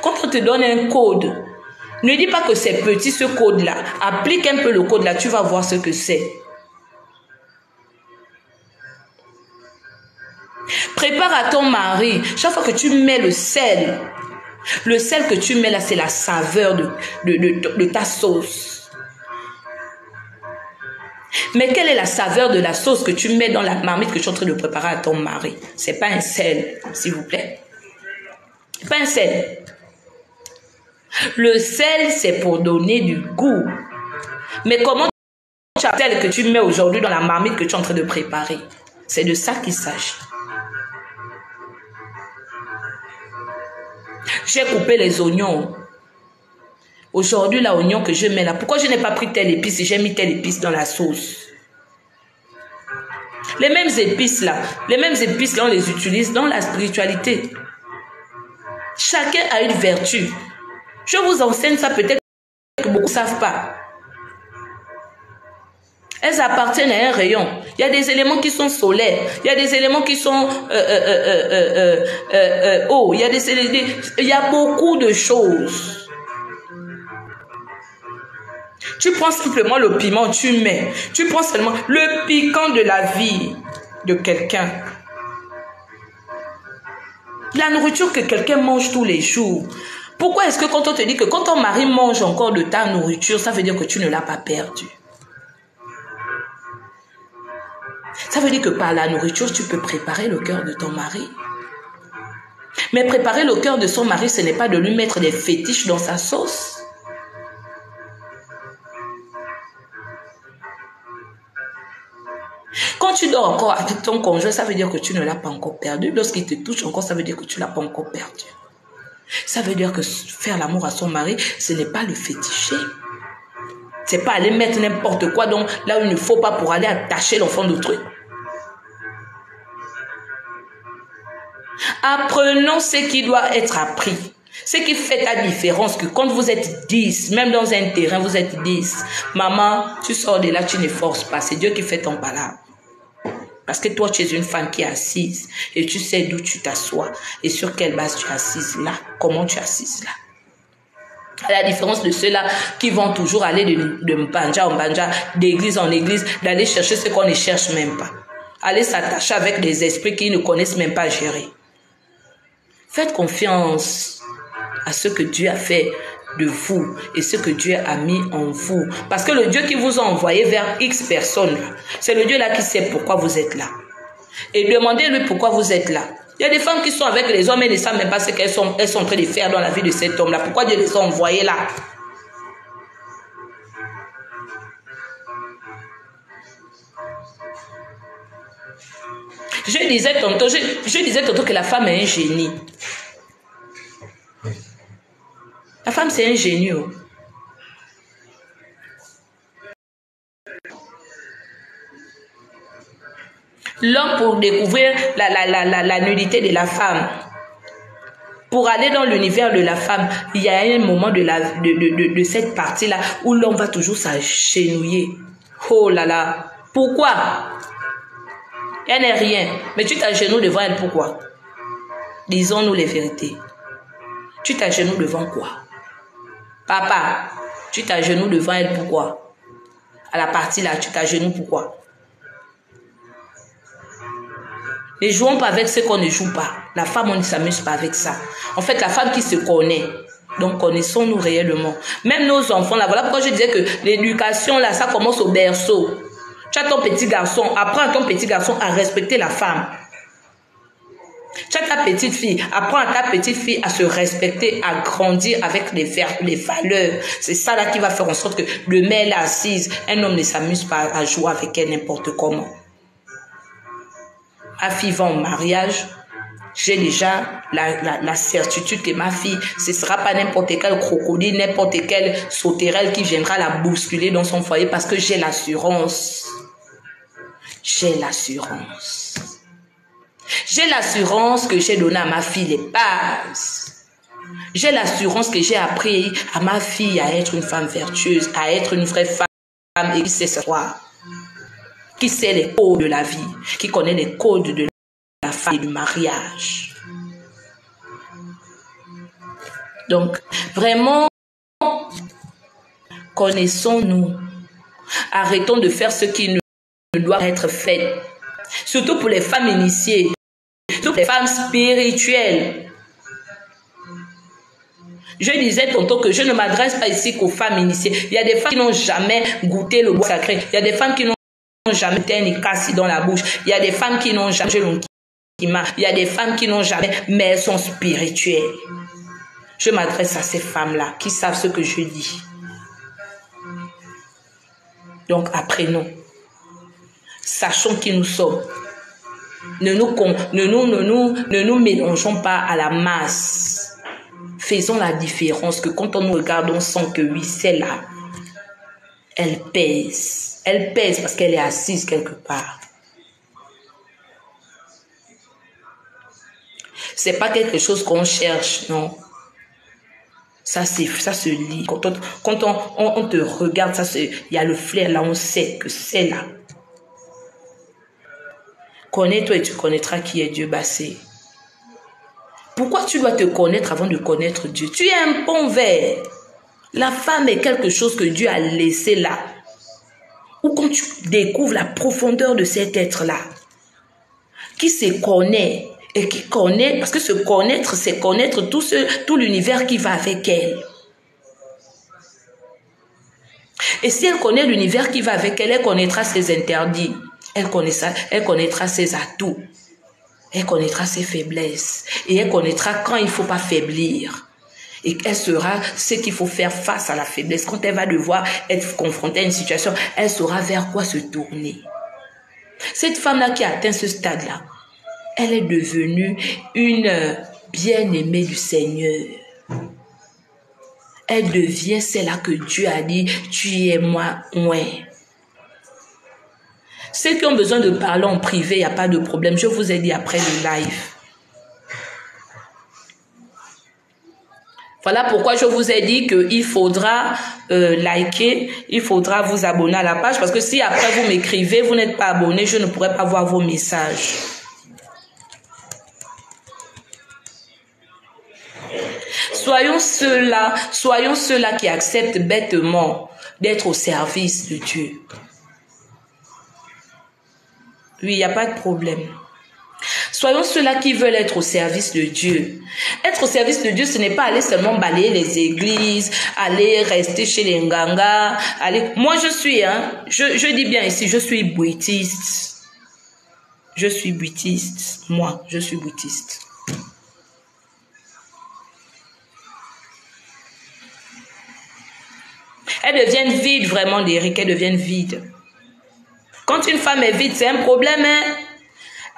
Quand on te donne un code, ne dis pas que c'est petit ce code-là. Applique un peu le code-là, tu vas voir ce que c'est. Prépare à ton mari. Chaque fois que tu mets le sel que tu mets là, c'est la saveur de ta sauce. Mais quelle est la saveur de la sauce que tu mets dans la marmite que tu es en train de préparer à ton mari? C'est pas un sel, s'il vous plaît. C'est pas un sel. Le sel, c'est pour donner du goût. Mais comment tu as le sel que tu mets aujourd'hui dans la marmite que tu es en train de préparer? C'est de ça qu'il s'agit. J'ai coupé les oignons. Aujourd'hui, l'oignon que je mets là, pourquoi je n'ai pas pris telle épice et j'ai mis telle épice dans la sauce? Les mêmes épices là, on les utilise dans la spiritualité. Chacun a une vertu. Je vous enseigne ça peut-être que beaucoup ne savent pas. Elles appartiennent à un rayon. Il y a des éléments qui sont solaires. Il y a des éléments qui sont eau. Il y a beaucoup de choses. Tu prends simplement le piment, tu mets. Tu prends seulement le piquant de la vie de quelqu'un. La nourriture que quelqu'un mange tous les jours. Pourquoi est-ce que quand on te dit que quand ton mari mange encore de ta nourriture, ça veut dire que tu ne l'as pas perdu? Ça veut dire que par la nourriture, tu peux préparer le cœur de ton mari. Mais préparer le cœur de son mari, ce n'est pas de lui mettre des fétiches dans sa sauce. Quand tu dors encore avec ton conjoint, ça veut dire que tu ne l'as pas encore perdu. Lorsqu'il te touche encore, ça veut dire que tu ne l'as pas encore perdu. Ça veut dire que faire l'amour à son mari, ce n'est pas le féticher. C'est pas aller mettre n'importe quoi donc là où il ne faut pas pour aller attacher l'enfant d'autrui. Apprenons ce qui doit être appris. Ce qui fait la différence, que quand vous êtes 10, même dans un terrain, vous êtes 10. Maman, tu sors de là, tu ne forces pas. C'est Dieu qui fait ton palabre. Parce que toi, tu es une femme qui est assise et tu sais d'où tu t'assois et sur quelle base tu es assise là. Comment tu es assise là. À la différence de ceux-là qui vont toujours aller de mbanja en mbanja, d'église en église, d'aller chercher ce qu'on ne cherche même pas. Aller s'attacher avec des esprits qui ne connaissent même pas gérer. Faites confiance à ce que Dieu a fait de vous et ce que Dieu a mis en vous. Parce que le Dieu qui vous a envoyé vers X personnes, c'est le Dieu là qui sait pourquoi vous êtes là. Et demandez-lui pourquoi vous êtes là. Il y a des femmes qui sont avec les hommes et ne savent même pas ce qu'elles sont en train de faire dans la vie de cet homme-là. Pourquoi Dieu les a envoyés là? Je disais tantôt que la femme est un génie. La femme, c'est un génie. L'homme pour découvrir la nudité de la femme. Pour aller dans l'univers de la femme, il y a un moment de cette partie-là où l'homme va toujours s'agenouiller. Oh là là. Pourquoi? Elle n'est rien. Mais tu t'agenouilles devant elle, pourquoi? Disons-nous les vérités. Tu t'agenouilles devant quoi? Papa, tu t'agenouilles devant elle, pourquoi? À la partie là, tu t'agenouilles pourquoi? Ne jouons pas avec ce qu'on ne joue pas. La femme, on ne s'amuse pas avec ça. En fait, la femme qui se connaît. Donc, connaissons-nous réellement. Même nos enfants, là, voilà pourquoi je disais que l'éducation, là, ça commence au berceau. Tu as ton petit garçon, apprends à ton petit garçon à respecter la femme. Tu as ta petite fille, apprends à ta petite fille à se respecter, à grandir avec les valeurs. C'est ça là qui va faire en sorte que demain elle est assise, un homme ne s'amuse pas à jouer avec elle n'importe comment. Ma fille va en mariage, j'ai déjà la certitude que ma fille, ce ne sera pas n'importe quel crocodile, n'importe quelle sauterelle qui viendra la bousculer dans son foyer parce que j'ai l'assurance. J'ai l'assurance. J'ai l'assurance que j'ai donné à ma fille les bases. J'ai l'assurance que j'ai appris à ma fille à être une femme vertueuse, à être une vraie femme et qui sait s'asseoir. Qui sait les codes de la vie, qui connaît les codes de la femme et du mariage. Donc, vraiment, connaissons-nous. Arrêtons de faire ce qui ne doit être fait. Surtout pour les femmes initiées, surtout pour les femmes spirituelles. Je disais tantôt que je ne m'adresse pas ici qu'aux femmes initiées. Il y a des femmes qui n'ont jamais goûté le bois sacré. Il y a des femmes qui n'ont jamais été ni cassé dans la bouche. Il y a des femmes qui n'ont jamais il y a des femmes qui n'ont jamais, mais elles sont spirituelles. Je m'adresse à ces femmes-là qui savent ce que je dis. Donc apprenons. Sachons qui nous sommes. Ne nous mélangeons pas à la masse. Faisons la différence que quand on nous regarde, on sent que oui, celle-là, elle pèse. Elle pèse parce qu'elle est assise quelque part. C'est pas quelque chose qu'on cherche, non. Ça se lit. Quand on te regarde, il y a le flair là, on sait que c'est là. Connais-toi et tu connaîtras qui est Dieu Bassé. Pourquoi tu dois te connaître avant de connaître Dieu? Tu es un pont vert. La femme est quelque chose que Dieu a laissé là. Ou quand tu découvres la profondeur de cet être-là, qui se connaît et qui connaît, parce que se connaître, c'est connaître tout l'univers qui va avec elle. Et si elle connaît l'univers qui va avec elle, elle connaîtra ses interdits, elle connaîtra ses atouts, elle connaîtra ses faiblesses, et elle connaîtra quand il ne faut pas faiblir. Et elle saura ce qu'il faut faire face à la faiblesse. Quand elle va devoir être confrontée à une situation, elle saura vers quoi se tourner. Cette femme-là qui a atteint ce stade-là, elle est devenue une bien-aimée du Seigneur. Elle devient celle-là que Dieu a dit, tu es moi, ouais. Ceux qui ont besoin de parler en privé, il n'y a pas de problème. Je vous ai dit après le live. Voilà pourquoi je vous ai dit qu'il faudra liker, il faudra vous abonner à la page. Parce que si après vous m'écrivez, vous n'êtes pas abonné, je ne pourrai pas voir vos messages. Soyons ceux-là qui acceptent bêtement d'être au service de Dieu. Oui, il n'y a pas de problème. Soyons ceux-là qui veulent être au service de Dieu. Être au service de Dieu, ce n'est pas aller seulement balayer les églises, aller rester chez les ngangas. Moi, je dis bien ici, je suis bouddhiste. Je suis bouddhiste. Moi, je suis bouddhiste. Elles deviennent vides, vraiment, Derrick, elles deviennent vides. Quand une femme est vide, c'est un problème, hein?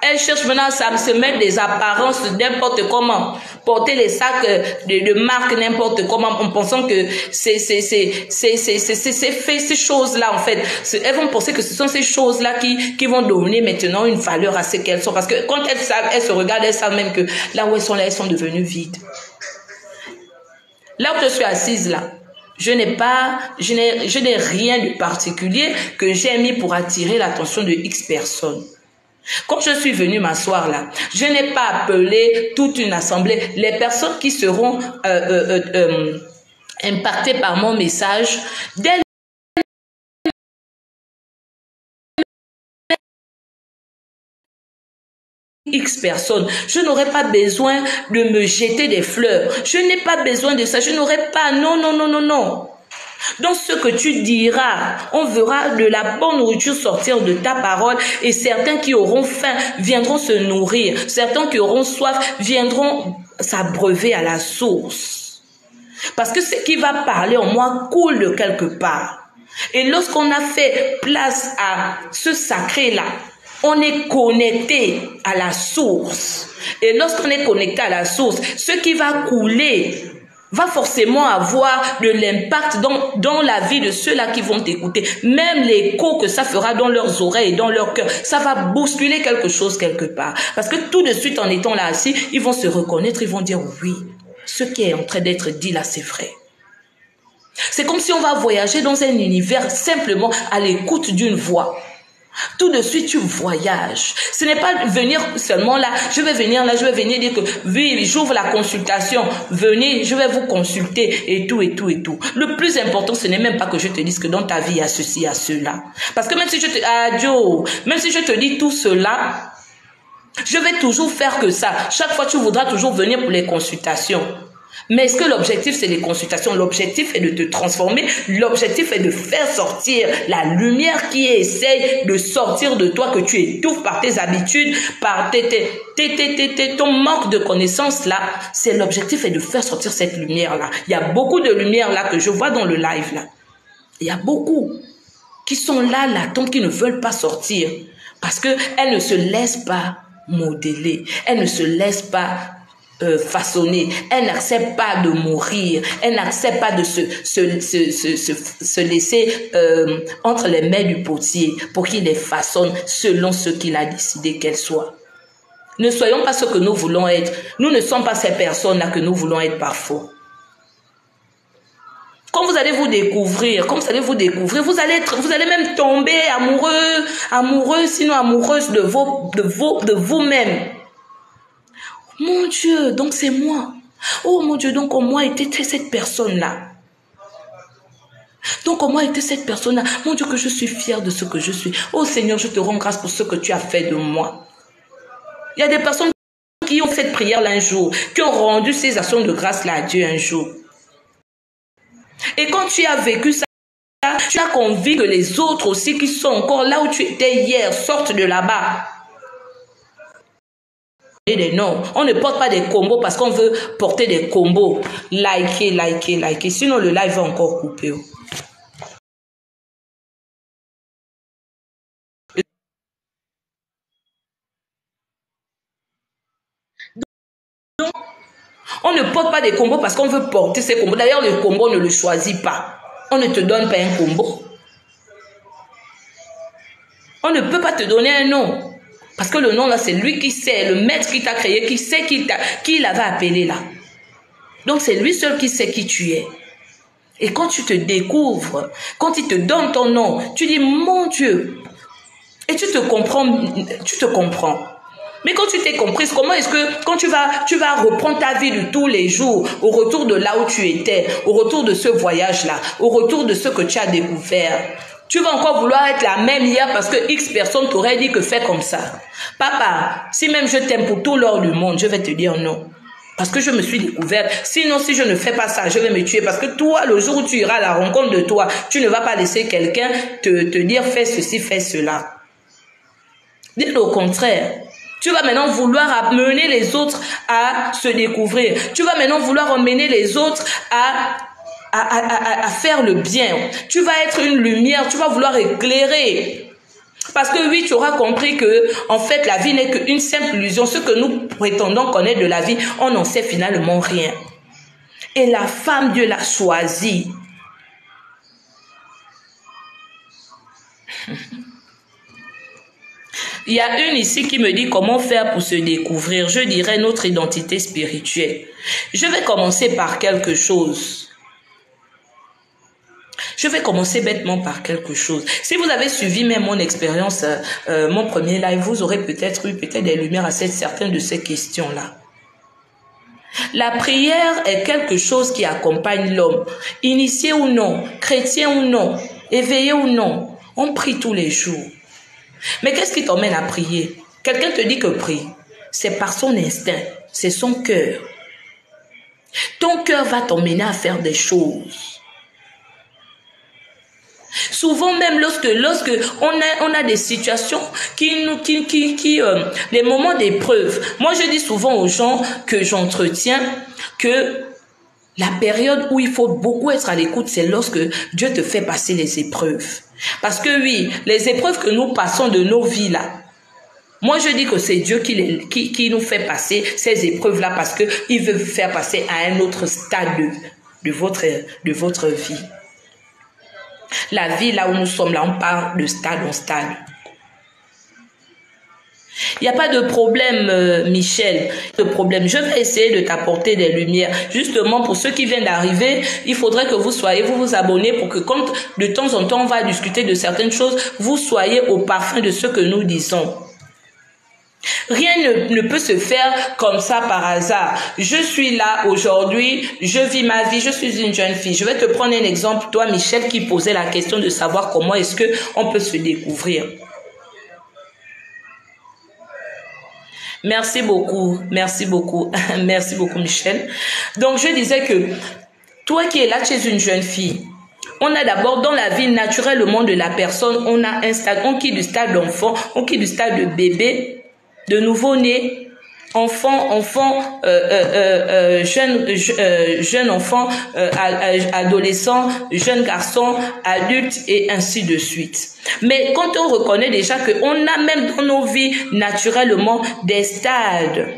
Elle cherche maintenant à se mettre des apparences n'importe comment. Porter les sacs de marque n'importe comment en pensant que c'est ces choses-là en fait. Elles vont penser que ce sont ces choses-là qui vont donner maintenant une valeur à ce qu'elles sont. Parce que quand elles savent, elles se regardent, elles savent même que là où elles sont devenues vides. Là où je suis assise là, je n'ai rien de particulier que j'ai mis pour attirer l'attention de X personnes. Quand je suis venue m'asseoir là, je n'ai pas appelé toute une assemblée. Les personnes qui seront impactées par mon message, dès X personnes, je n'aurai pas besoin de me jeter des fleurs. Je n'ai pas besoin de ça. Je n'aurai pas, non. Donc ce que tu diras, on verra de la bonne nourriture sortir de ta parole et certains qui auront faim viendront se nourrir. Certains qui auront soif viendront s'abreuver à la source. Parce que ce qui va parler en moi coule de quelque part. Et lorsqu'on a fait place à ce sacré-là, on est connecté à la source. Et lorsqu'on est connecté à la source, ce qui va couler va forcément avoir de l'impact dans la vie de ceux-là qui vont t'écouter. Même l'écho que ça fera dans leurs oreilles et dans leur cœur, ça va bousculer quelque chose quelque part. Parce que tout de suite, en étant là assis, ils vont se reconnaître, ils vont dire oui, ce qui est en train d'être dit là, c'est vrai. C'est comme si on va voyager dans un univers simplement à l'écoute d'une voix. Tout de suite, tu voyages. Ce n'est pas venir seulement là. Je vais venir là, je vais venir dire que oui, j'ouvre la consultation. Venez, je vais vous consulter et tout. Le plus important, ce n'est même pas que je te dise que dans ta vie, il y a ceci, il y a cela. Parce que même si je te dis tout cela, je vais toujours faire que ça. Chaque fois, tu voudras toujours venir pour les consultations. Mais est-ce que l'objectif, c'est les consultations? L'objectif est de te transformer. L'objectif est de faire sortir la lumière qui essaye de sortir de toi, que tu étouffes par tes habitudes, par ton manque de connaissances là. C'est l'objectif est de faire sortir cette lumière-là. Il y a beaucoup de lumière là que je vois dans le live là. Il y a beaucoup qui sont là, latentes, qui ne veulent pas sortir. Parce qu'elles ne se laissent pas modeler. Elles ne se laissent pas façonner. Elle n'accepte pas de mourir. Elle n'accepte pas de se laisser entre les mains du potier pour qu'il les façonne selon ce qu'il a décidé qu'elles soient. Ne soyons pas ce que nous voulons être. Nous ne sommes pas ces personnes-là que nous voulons être parfois. Quand vous allez vous découvrir, vous allez même tomber amoureux, sinon amoureuse de vous-même. Mon Dieu, donc c'est moi. Oh mon Dieu, donc en moi était cette personne-là. Donc en moi était cette personne-là. Mon Dieu, que je suis fière de ce que je suis. Oh Seigneur, je te rends grâce pour ce que tu as fait de moi. Il y a des personnes qui ont fait cette prière-là un jour, qui ont rendu ces actions de grâce-là à Dieu un jour. Et quand tu as vécu ça, tu as envie que les autres aussi qui sont encore là où tu étais hier sortent de là-bas. Non, on ne porte pas des combos parce qu'on veut porter des combos. Likez. Sinon, le live va encore couper. Donc, on ne porte pas des combos parce qu'on veut porter ces combos. D'ailleurs, le combo ne le choisit pas. On ne te donne pas un combo. On ne peut pas te donner un nom. Parce que le nom là, c'est lui qui sait, le maître qui t'a créé, qui sait qui l'avait appelé là. Donc c'est lui seul qui sait qui tu es. Et quand tu te découvres, quand il te donne ton nom, tu dis mon Dieu. Et tu te comprends. Mais quand tu t'es comprise, comment est-ce que quand tu vas reprendre ta vie de tous les jours, au retour de là où tu étais, au retour de ce voyage-là, au retour de ce que tu as découvert, tu vas encore vouloir être la même hier parce que X personne t'aurait dit que fais comme ça. Papa, si même je t'aime pour tout l'or du monde, je vais te dire non. Parce que je me suis découverte. Sinon, si je ne fais pas ça, je vais me tuer. Parce que toi, le jour où tu iras à la rencontre de toi, tu ne vas pas laisser quelqu'un te dire fais ceci, fais cela. Bien au contraire. Tu vas maintenant vouloir amener les autres à se découvrir. Tu vas maintenant vouloir emmener les autres à faire le bien. Tu vas être une lumière, tu vas vouloir éclairer. Parce que oui, tu auras compris que, en fait, la vie n'est qu'une simple illusion. Ce que nous prétendons connaître de la vie, on n'en sait finalement rien. Et la femme, Dieu l'a choisie. Il y a une ici qui me dit comment faire pour se découvrir. Je dirais notre identité spirituelle. Je vais commencer par quelque chose. Je vais commencer bêtement par quelque chose. Si vous avez suivi même mon expérience, mon premier live, vous aurez peut-être eu des lumières à certaines de ces questions-là. La prière est quelque chose qui accompagne l'homme. Initié ou non, chrétien ou non, éveillé ou non, on prie tous les jours. Mais qu'est-ce qui t'emmène à prier? Quelqu'un te dit que prie. C'est par son instinct, c'est son cœur. Ton cœur va t'emmener à faire des choses. Souvent même lorsque on a des situations les moments d'épreuve. Moi je dis souvent aux gens que j'entretiens que la période où il faut beaucoup être à l'écoute, c'est lorsque Dieu te fait passer les épreuves. Parce que oui, les épreuves que nous passons de nos vies là, moi je dis que c'est Dieu qui nous fait passer ces épreuves là parce que il veut vous faire passer à un autre stade de votre vie. La vie là où nous sommes là, on part de stade en stade. Il n'y a pas de problème, Michel. De problème. Je vais essayer de t'apporter des lumières. Justement, pour ceux qui viennent d'arriver, il faudrait que vous abonnez pour que quand de temps en temps on va discuter de certaines choses, vous soyez au parfum de ce que nous disons. Rien ne peut se faire comme ça par hasard. Je suis là aujourd'hui, je vis ma vie, je suis une jeune fille. Je vais te prendre un exemple, toi Michel, qui posait la question de savoir comment est-ce qu'on peut se découvrir. Merci beaucoup, merci beaucoup, merci beaucoup Michel. Donc je disais que toi qui es là, tu es une jeune fille. On a d'abord dans la vie naturellement de la personne, on a un stade, on quitte du stade d'enfant, on quitte du stade de bébé, de nouveau-né, jeune enfant, adolescent, jeune garçon, adulte et ainsi de suite. Mais quand on reconnaît déjà qu'on a même dans nos vies naturellement des stades.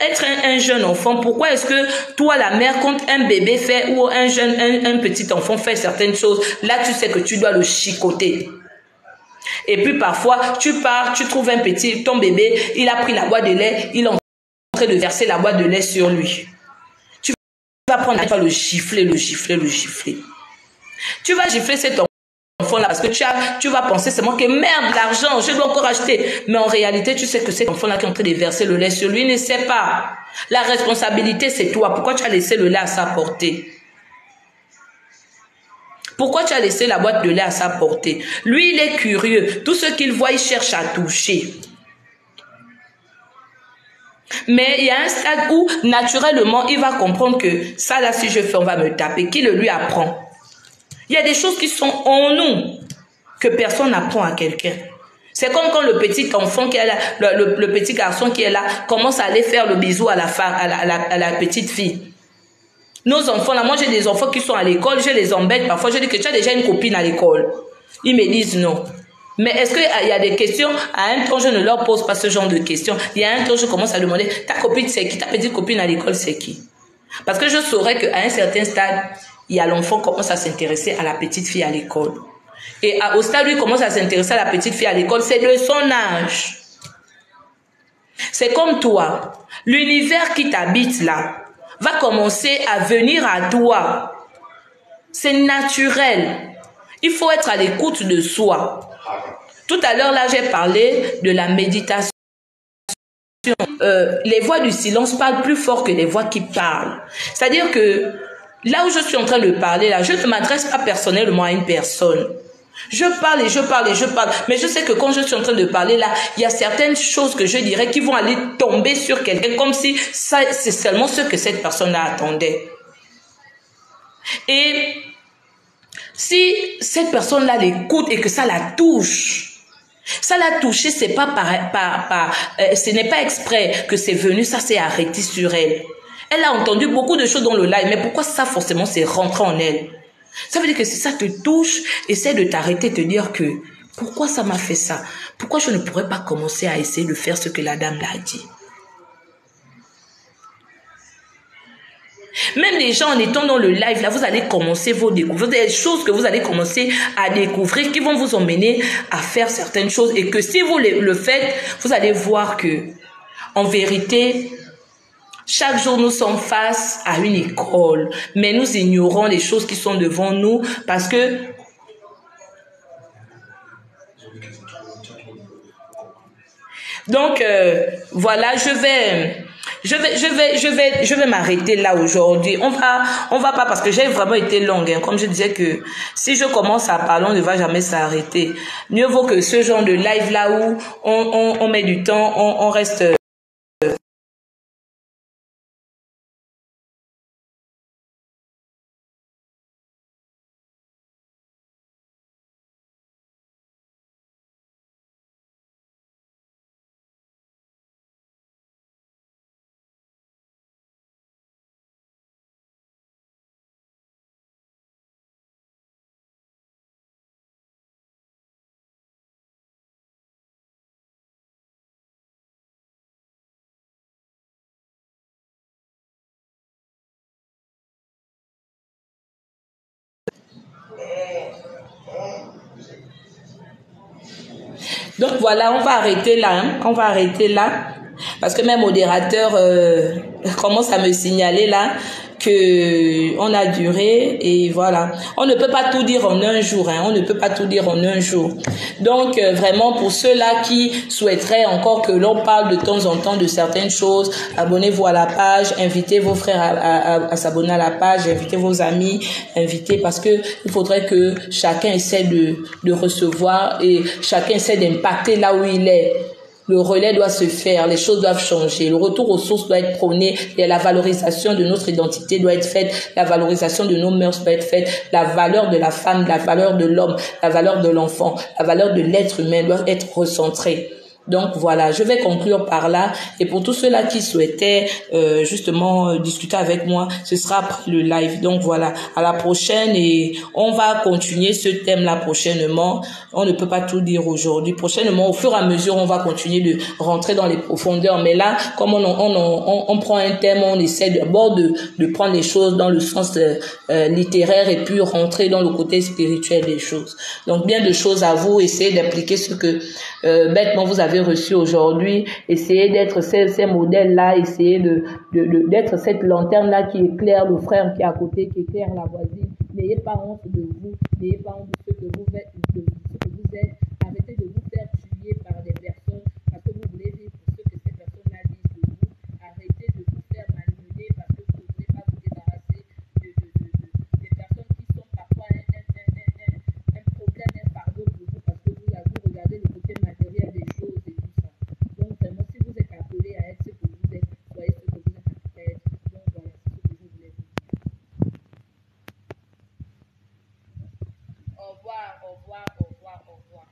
Être un jeune enfant, pourquoi est-ce que toi la mère quand un bébé fait ou un petit enfant fait certaines choses, là tu sais que tu dois le chicoter. Et puis parfois, tu pars, tu trouves ton bébé, il a pris la boîte de lait, il est en train de verser la boîte de lait sur lui. Tu vas prendre, tu vas le gifler. Tu vas gifler cet enfant-là parce que tu vas penser seulement que merde, l'argent, je dois encore acheter. Mais en réalité, tu sais que cet enfant-là qui est en train de verser le lait sur lui, il ne sait pas. La responsabilité, c'est toi. Pourquoi tu as laissé le lait à sa portée? Pourquoi tu as laissé la boîte de lait à sa portée? Lui, il est curieux. Tout ce qu'il voit, il cherche à toucher. Mais il y a un stade où, naturellement, il va comprendre que ça, là, si je fais, on va me taper. Qui le lui apprend? Il y a des choses qui sont en nous que personne n'apprend à quelqu'un. C'est comme quand le petit enfant qui est là, le petit garçon qui est là, commence à aller faire le bisou à la petite fille. Nos enfants, là, moi j'ai des enfants qui sont à l'école, je les embête parfois, je dis que tu as déjà une copine à l'école. Ils me disent non. Mais est-ce qu'il y a des questions? À un temps, je ne leur pose pas ce genre de questions. Il y a un temps, je commence à demander, ta copine c'est qui? Ta petite copine à l'école c'est qui? Parce que je saurais qu'à un certain stade, il y a l'enfant qui commence à s'intéresser à la petite fille à l'école. Et au stade où il commence à s'intéresser à la petite fille à l'école, c'est de son âge. C'est comme toi. L'univers qui t'habite là va commencer à venir à toi. C'est naturel. Il faut être à l'écoute de soi. Tout à l'heure, là, j'ai parlé de la méditation. Les voix du silence parlent plus fort que les voix qui parlent. C'est-à-dire que là où je suis en train de parler, là, je ne m'adresse pas personnellement à une personne. Je parle et je parle et je parle. Mais je sais que quand je suis en train de parler là, il y a certaines choses que je dirais qui vont aller tomber sur quelqu'un comme si c'est seulement ce que cette personne-là attendait. Et si cette personne-là l'écoute et que ça la touche, ça l'a touché, c'est pas ce n'est pas exprès que c'est venu, ça s'est arrêté sur elle. Elle a entendu beaucoup de choses dans le live, mais pourquoi ça forcément c'est rentré en elle? Ça veut dire que si ça te touche, essaie de t'arrêter, te dire que pourquoi ça m'a fait ça? Pourquoi je ne pourrais pas commencer à essayer de faire ce que la dame l'a dit? Même les gens en étant dans le live, là, vous allez commencer vos découvertes, des choses que vous allez commencer à découvrir qui vont vous emmener à faire certaines choses et que si vous le faites, vous allez voir que, en vérité, chaque jour nous sommes face à une école, mais nous ignorons les choses qui sont devant nous parce que donc voilà, je vais m'arrêter là aujourd'hui. On va pas parce que j'ai vraiment été longue. Hein. Comme je disais que si je commence à parler, on ne va jamais s'arrêter. Mieux vaut que ce genre de live là où on met du temps, on reste. Donc voilà, on va arrêter là. Hein. On va arrêter là. Parce que même modérateur commence à me signaler là que on a duré et voilà. On ne peut pas tout dire en un jour. Hein. On ne peut pas tout dire en un jour. Donc vraiment pour ceux-là qui souhaiteraient encore que l'on parle de temps en temps de certaines choses, abonnez-vous à la page, invitez vos frères à s'abonner à la page, invitez vos amis, invitez parce que il faudrait que chacun essaie de recevoir et chacun essaie d'impacter là où il est. Le relais doit se faire, les choses doivent changer, le retour aux sources doit être prôné et la valorisation de notre identité doit être faite, la valorisation de nos mœurs doit être faite, la valeur de la femme, la valeur de l'homme, la valeur de l'enfant, la valeur de l'être humain doit être recentrée. Donc voilà, je vais conclure par là. Et pour tous ceux-là qui souhaitaient justement discuter avec moi, ce sera après le live. Donc voilà, à la prochaine et on va continuer ce thème-là prochainement. On ne peut pas tout dire aujourd'hui. Prochainement, au fur et à mesure, on va continuer de rentrer dans les profondeurs. Mais là, comme on prend un thème, on essaie d'abord de prendre les choses dans le sens littéraire et puis rentrer dans le côté spirituel des choses. Donc bien de choses à vous, essayez d'appliquer ce que bêtement vous avez reçu aujourd'hui, essayez d'être ces modèles-là, essayez d'être cette lanterne-là qui éclaire le frère qui est à côté, qui éclaire la voisine. N'ayez pas honte de vous, n'ayez pas honte de ce que vous êtes, arrêtez de vous faire tuer par des personnes parce que vous voulez vivre pour ce que ces personnes-là disent de vous, arrêtez de vous faire manipuler parce que vous ne voulez pas vous débarrasser des personnes qui sont parfois un problème, un fardeau pour vous parce que vous regardez le côté matériel des choses et tout ça. Donc vraiment, si vous êtes appelé à être ce que vous êtes, soyez ce que vous êtes appelé à être. Donc voilà, c'est ce que je voulais vous dire. Au revoir, au revoir, au revoir, au revoir.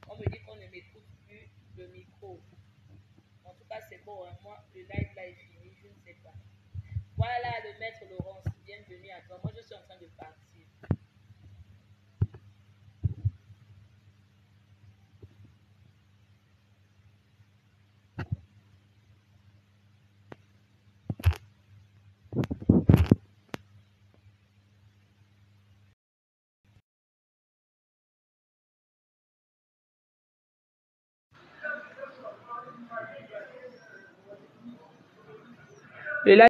On me dit qu'on ne m'écoute plus le micro. En tout cas, c'est bon. Hein. Moi, le live là est fini. Je ne sais pas. Voilà le maître Laurence. Bienvenue à toi. Moi, je suis en train de partir. Le live